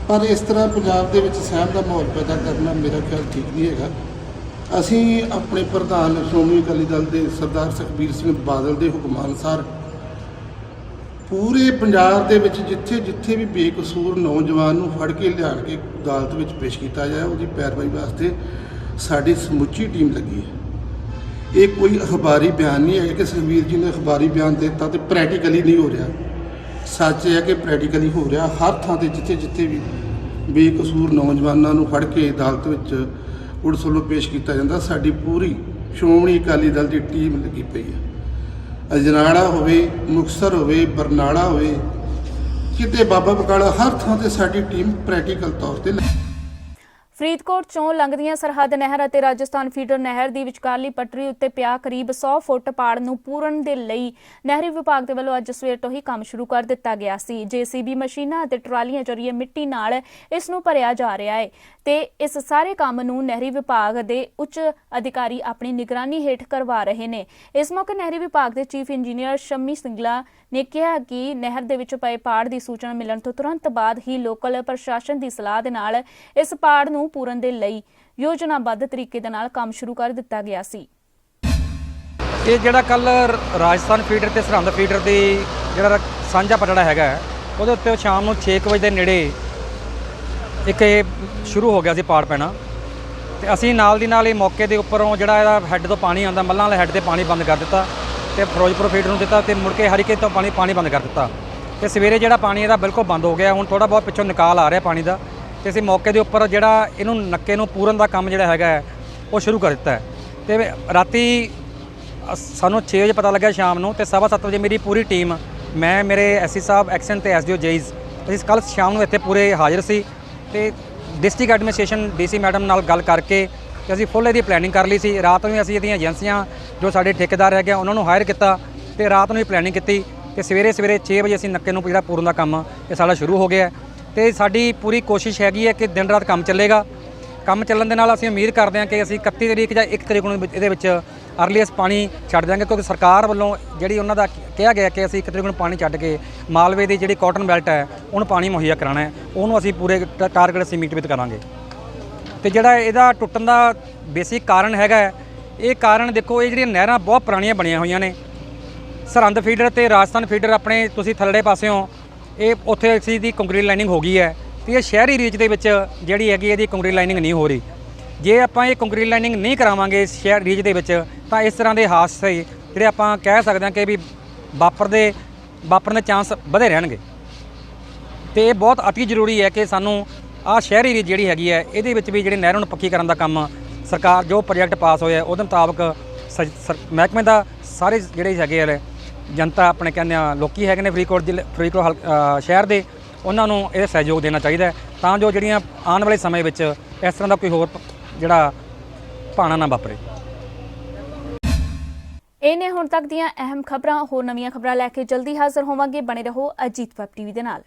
Speaker 9: ਪਰ ਇਸ ਤਰ੍ਹਾਂ ਪੰਜਾਬ ਦੇ ਵਿੱਚ ਸਹਿਮ ਦਾ ਮਾਹੌਲ ਪੈਦਾ ਕਰਨਾ ਮੇਰਾ ਖਿਆਲ ਠੀਕ ਨਹੀਂ ਹੈਗਾ। ਅਸੀਂ ਆਪਣੇ ਪ੍ਰਧਾਨ ਸ਼੍ਰੋਮਣੀ ਅਕਾਲੀ ਦਲ ਦੇ ਸਰਦਾਰ ਸੁਖਬੀਰ ਸਿੰਘ ਬਾਦਲ ਦੇ ਹੁਕਮਾਂ ਅਨੁਸਾਰ ਪੂਰੇ ਪੰਜਾਬ ਦੇ ਵਿੱਚ ਜਿੱਥੇ ਵੀ ਬੇਕਸੂਰ ਨੌਜਵਾਨ ਨੂੰ ਫੜ ਕੇ ਲਿਆ ਕੇ ਅਦਾਲਤ ਵਿੱਚ ਪੇਸ਼ ਕੀਤਾ ਜਾਏ, ਉਹਦੀ ਪੈਰਵਾਈ ਵਾਸਤੇ ਸਾਡੀ ਸਮੁੱਚੀ ਟੀਮ ਲੱਗੀ ਹੈ। ਇਹ ਕੋਈ ਅਖਬਾਰੀ ਬਿਆਨ ਨਹੀਂ ਹੈ ਕਿ ਸੁਖਬੀਰ ਜੀ ਨੇ ਅਖਬਾਰੀ ਬਿਆਨ ਦੇ ਦਿੱਤਾ ਤੇ ਪ੍ਰੈਕਟੀਕਲੀ ਨਹੀਂ ਹੋ ਰਿਹਾ। ਸੱਚ ਇਹ ਹੈ ਕਿ ਪ੍ਰੈਕਟੀਕਲੀ ਹੋ ਰਿਹਾ। ਹਰ ਥਾਂ ਤੇ ਜਿੱਥੇ ਵੀ ਬੇਕਸੂਰ ਨੌਜਵਾਨਾਂ ਨੂੰ ਫੜ ਕੇ ਅਦਾਲਤ ਵਿੱਚ ਪੁਲਿਸ ਵੱਲੋਂ ਪੇਸ਼ ਕੀਤਾ ਜਾਂਦਾ, ਸਾਡੀ ਪੂਰੀ ਸ਼੍ਰੋਮਣੀ ਅਕਾਲੀ ਦਲ ਦੀ ਟੀਮ ਲੱਗੀ ਪਈ ਹੈ। ਅਜਨਾਲਾ ਹੋਵੇ, ਮੁਕਤਸਰ ਹੋਵੇ, ਬਰਨਾਲਾ ਹੋਵੇ, ਕਿਤੇ ਬਾਬਾ ਬਕਾਲਾ, ਹਰ ਥਾਂ ਤੇ ਸਾਡੀ ਟੀਮ ਪ੍ਰੈਕਟੀਕਲ ਤੌਰ ਤੇ
Speaker 1: ਫਰੀਦਕੋਟ ਚੋਂ ਲੰਘਦੀਆਂ ਸਰਹੱਦ ਨਹਿਰ ਅਤੇ ਰਾਜਸਥਾਨ ਫੀਡਰ ਨਹਿਰ ਦੀ ਵਿਚਕਾਰਲੀ ਪਟੜੀ ਉੱਤੇ ਪਿਆ ਕਰੀਬ 100 ਫੁੱਟ ਪਾੜ ਨੂੰ ਪੂਰਨ ਦੇ ਲਈ ਨਹਿਰੀ ਵਿਭਾਗ ਦੇ ਵੱਲੋਂ ਅੱਜ ਸਵੇਰ ਤੋਂ ਹੀ ਕੰਮ ਸ਼ੁਰੂ ਕਰ ਦਿੱਤਾ ਗਿਆ ਸੀ। JCB ਮਸ਼ੀਨਾਂ ਅਤੇ ਟਰਾਲੀਆਂ ਜ਼ਰੀਏ ਮਿੱਟੀ ਨਾਲ ਇਸ ਨੂੰ ਭਰਿਆ ਜਾ ਰਿਹਾ ਹੈ ਤੇ ਇਸ ਸਾਰੇ ਕੰਮ ਨੂੰ ਨਹਿਰੀ ਵਿਭਾਗ ਦੇ ਉੱਚ ਅਧਿਕਾਰੀ ਆਪਣੀ ਨਿਗਰਾਨੀ ਹੇਠ ਕਰਵਾ ਰਹੇ ਨੇ। ਇਸ ਮੌਕੇ ਨਹਿਰੀ ਵਿਭਾਗ ਦੇ ਚੀਫ ਇੰਜੀਨੀਅਰ ਸ਼ਮੀ ਸਿੰਗਲਾ ਨੇ ਕਿਹਾ ਕਿ ਨਹਿਰ ਦੇ ਵਿੱਚ ਪਏ ਪਾੜ ਦੀ ਸੂਚਨਾ ਮਿਲਣ ਤੋਂ ਤੁਰੰਤ ਬਾਅਦ ਹੀ ਲੋਕਲ ਪ੍ਰਸ਼ਾਸਨ ਦੀ ਸਲਾਹ ਦੇ ਨਾਲ ਇਸ ਪਾੜ ਨੂੰ ਪੂਰਨ ਦੇ ਲਈ ਯੋਜਨਾਬੱਧ ਤਰੀਕੇ ਦੇ ਨਾਲ ਕੰਮ ਸ਼ੁਰੂ ਕਰ ਦਿੱਤਾ ਗਿਆ ਸੀ।
Speaker 12: ਇਹ ਜਿਹੜਾ ਕੱਲ ਰਾਜਸਥਾਨ ਫੀਡਰ ਤੇ ਸਰਹੰਦ ਫੀਡਰ ਦੀ ਜਿਹੜਾ ਸਾਂਝਾ ਪਟੜਾ ਹੈਗਾ, ਉਹਦੇ ਉੱਤੇ ਸ਼ਾਮ ਨੂੰ 6 ਵਜੇ ਦੇ ਨੇੜੇ ਇੱਕ ਇਹ ਸ਼ੁਰੂ ਹੋ ਗਿਆ ਸੀ ਪਾੜ ਪੈਣਾ ਤੇ ਅਸੀਂ ਨਾਲ ਦੀ ਨਾਲ ਹੀ ਮੌਕੇ ਦੇ ਉੱਪਰੋਂ ਜਿਹੜਾ ਇਹਦਾ ਹੈੱਡ ਤੋਂ ਪਾਣੀ ਆਉਂਦਾ, ਮੱਲਾਂ ਵਾਲੇ ਹੈੱਡ ਤੇ ਪਾਣੀ ਬੰਦ ਕਰ ਦਿੱਤਾ ਤੇ ਫਿਰੋਜ਼ਪੁਰ ਫੀਡਰ ਨੂੰ ਦਿੱਤਾ ਤੇ ਮੁੜ ਕੇ ਹਰੀਕੇ ਤੋਂ ਪਾਣੀ ਬੰਦ ਕਰ ਦਿੱਤਾ ਤੇ ਸਵੇਰੇ ਜਿਹੜਾ ਪਾਣੀ ਇਹਦਾ ਬਿਲਕੁਲ ਬੰਦ ਹੋ ਗਿਆ। ਹੁਣ ਥੋੜਾ ਬਹੁਤ ਪਿੱਛੋਂ ਨਿਕਾਲ ਆ ਰਿਹਾ ਪਾਣੀ ਦਾ ਤੇ ਅਸੀਂ ਮੌਕੇ ਦੇ ਉੱਪਰ ਜਿਹੜਾ ਇਹਨੂੰ ਨੱਕੇ ਨੂੰ ਪੂਰਨ ਦਾ ਕੰਮ ਜਿਹੜਾ ਹੈਗਾ ਉਹ ਸ਼ੁਰੂ ਕਰ ਦਿੱਤਾ ਹੈ ਤੇ ਰਾਤੀ ਸਾਨੂੰ 6 ਵਜੇ ਪਤਾ ਲੱਗਿਆ ਸ਼ਾਮ ਨੂੰ, ਤੇ 7:15 ਵਜੇ ਮੇਰੀ ਪੂਰੀ ਟੀਮ, ਮੈਂ ਮੇਰੇ ਐਸਸੀ ਸਾਹਿਬ ਐਕਸ਼ਨ ਤੇ ਐਸਡੀਓ ਜੇਈਜ਼, ਅਸੀਂ ਕੱਲ੍ਹ ਸ਼ਾਮ ਨੂੰ ਇੱਥੇ ਪੂਰੇ ਹਾਜ਼ਰ ਸੀ ਤੇ ਡਿਸਟ੍ਰਿਕਟ ਐਡਮਿਨਿਸਟ੍ਰੇਸ਼ਨ ਡੀਸੀ ਮੈਡਮ ਨਾਲ ਗੱਲ ਕਰਕੇ ਤੇ ਅਸੀਂ ਫੁੱਲ ਇਹਦੀ ਪਲੈਨਿੰਗ ਕਰ ਲਈ ਸੀ। ਰਾਤ ਨੂੰ ਅਸੀਂ ਇਹਦੀਆਂ ਏਜੰਸੀਆਂ ਜੋ ਸਾਡੇ ਠੇਕੇਦਾਰ ਹੈਗੇ ਉਹਨਾਂ ਨੂੰ ਹਾਇਰ ਕੀਤਾ ਤੇ ਰਾਤ ਨੂੰ ਹੀ ਪਲੈਨਿੰਗ ਕੀਤੀ ਤੇ ਸਵੇਰੇ 6 ਵਜੇ ਅਸੀਂ ਨੱਕੇ ਨੂੰ ਜਿਹੜਾ ਪੂਰਨ ਦਾ ਕੰਮ ਇਹ ਸਾਡਾ ਸ਼ੁਰੂ ਹੋ ਗਿਆ ਤੇ ਸਾਡੀ ਪੂਰੀ ਕੋਸ਼ਿਸ਼ ਹੈਗੀ ਹੈ ਕਿ ਦਿਨ ਰਾਤ ਕੰਮ ਚੱਲੇਗਾ। ਕੰਮ ਚੱਲਣ ਦੇ ਨਾਲ ਅਸੀਂ ਉਮੀਦ ਕਰਦੇ ਹਾਂ ਕਿ ਅਸੀਂ 31 ਤਰੀਕ ਜਾਂ 1 ਤਰੀਕ ਨੂੰ ਇਹਦੇ ਵਿੱਚ ਅਰਲੀਅਸਟ ਪਾਣੀ ਛੱਡ ਦਿਆਂਗੇ, ਕਿਉਂਕਿ ਸਰਕਾਰ ਵੱਲੋਂ ਜਿਹੜੀ ਉਹਨਾਂ ਦਾ ਕਿਹਾ ਗਿਆ ਕਿ ਅਸੀਂ 1 ਤਰੀਕ ਨੂੰ ਪਾਣੀ ਛੱਡ ਕੇ ਮਾਲਵੇ ਦੀ ਜਿਹੜੀ ਕਾਟਨ ਬੈਲਟ ਹੈ ਉਹਨੂੰ ਪਾਣੀ ਮੁਹੱਈਆ ਕਰਾਉਣਾ ਹੈ, ਉਹਨੂੰ ਅਸੀਂ ਪੂਰੇ ਟਾਰਗੇਟ ਅਸੀਂ ਮੀਟ ਵਿਦ ਕਰਾਂਗੇ। ਤੇ ਜਿਹੜਾ ਇਹਦਾ ਟੁੱਟਣ ਦਾ ਬੇਸਿਕ ਕਾਰਨ ਹੈਗਾ, ਇਹ ਕਾਰਨ ਦੇਖੋ, ਇਹ ਜਿਹੜੀਆਂ ਨਹਿਰਾਂ ਬਹੁਤ ਪੁਰਾਣੀਆਂ ਬਣੀਆਂ ਹੋਈਆਂ ਨੇ, ਸਰਹੰਦ ਫੀਡਰ ਤੇ ਰਾਜਸਥਾਨ ਫੀਡਰ ਆਪਣੇ ਤੁਸੀਂ ਥੱਲੜੇ ਪਾਸਿਓਂ ਇਹ ਉੱਥੇ ਅਸੀਂ ਦੀ ਕੰਕਰੀਟ ਲਾਈਨਿੰਗ ਹੋ ਗਈ ਹੈ ਤੇ ਇਹ ਸ਼ਹਿਰੀ ਰੀਚ ਦੇ ਵਿੱਚ ਜਿਹੜੀ ਹੈਗੀ ਇਹਦੀ ਕੰਕਰੀਟ ਲਾਈਨਿੰਗ ਨਹੀਂ ਹੋ ਰਹੀ। ਜੇ ਆਪਾਂ ਇਹ ਕੰਕਰੀਟ ਲਾਈਨਿੰਗ ਨਹੀਂ ਕਰਾਵਾਂਗੇ ਸ਼ਹਿਰ ਰੀਚ ਦੇ ਵਿੱਚ ਤਾਂ ਇਸ ਤਰ੍ਹਾਂ ਦੇ ਹਾਦਸੇ ਜਿਹੜੇ ਆਪਾਂ ਕਹਿ ਸਕਦੇ ਹਾਂ ਕਿ ਵੀ ਵਾਪਰਨ ਦੇ ਚਾਂਸ ਵਧੇ ਰਹਿਣਗੇ। ਤੇ ਇਹ ਬਹੁਤ ਅਤੀ ਜ਼ਰੂਰੀ ਹੈ ਕਿ ਸਾਨੂੰ ਆਹ ਸ਼ਹਿਰੀ ਰੀਚ ਜਿਹੜੀ ਹੈਗੀ ਹੈ ਇਹਦੇ ਵਿੱਚ ਵੀ ਜਿਹੜੇ ਨਹਿਰਾਂ ਨੂੰ ਪੱਕੀ ਕਰਨ ਦਾ ਕੰਮ ਸਰਕਾਰ ਜੋ ਪ੍ਰੋਜੈਕਟ ਪਾਸ ਹੋਇਆ ਉਹਦੇ ਮੁਤਾਬਕ ਮਹਿਕਮੇ ਦਾ ਸਾਰੇ ਜਿਹੜੇ ਹੈਗੇ ਆ ਜਨਤਾ ਆਪਣੇ ਕਹਿੰਦੇ ਆ ਲੋਕੀ ਹੈਗੇ ਨੇ ਫਰੀਦਕੋਟ ਸ਼ਹਿਰ ਦੇ, ਉਹਨਾਂ ਨੂੰ ਇਹ ਸਹਿਯੋਗ ਦੇਣਾ ਚਾਹੀਦਾ ਤਾਂ ਜੋ ਜਿਹੜੀਆਂ ਆਉਣ ਵਾਲੇ ਸਮੇਂ ਵਿੱਚ ਇਸ ਤਰ੍ਹਾਂ ਦਾ ਕੋਈ ਹੋਰ ਜਿਹੜਾ ਭਾਣਾ ਨਾ ਵਾਪਰੇ।
Speaker 1: ਇਹ ਨੇ ਹੁਣ ਤੱਕ ਦੀਆਂ ਅਹਿਮ ਖਬਰਾਂ। ਹੋਰ ਨਵੀਆਂ ਖਬਰਾਂ ਲੈ ਕੇ ਜਲਦੀ ਹਾਜ਼ਰ ਹੋਵਾਂਗੇ। ਬਣੇ ਰਹੋ ਅਜੀਤ ਵੈਬ ਟੀਵੀ ਦੇ ਨਾਲ।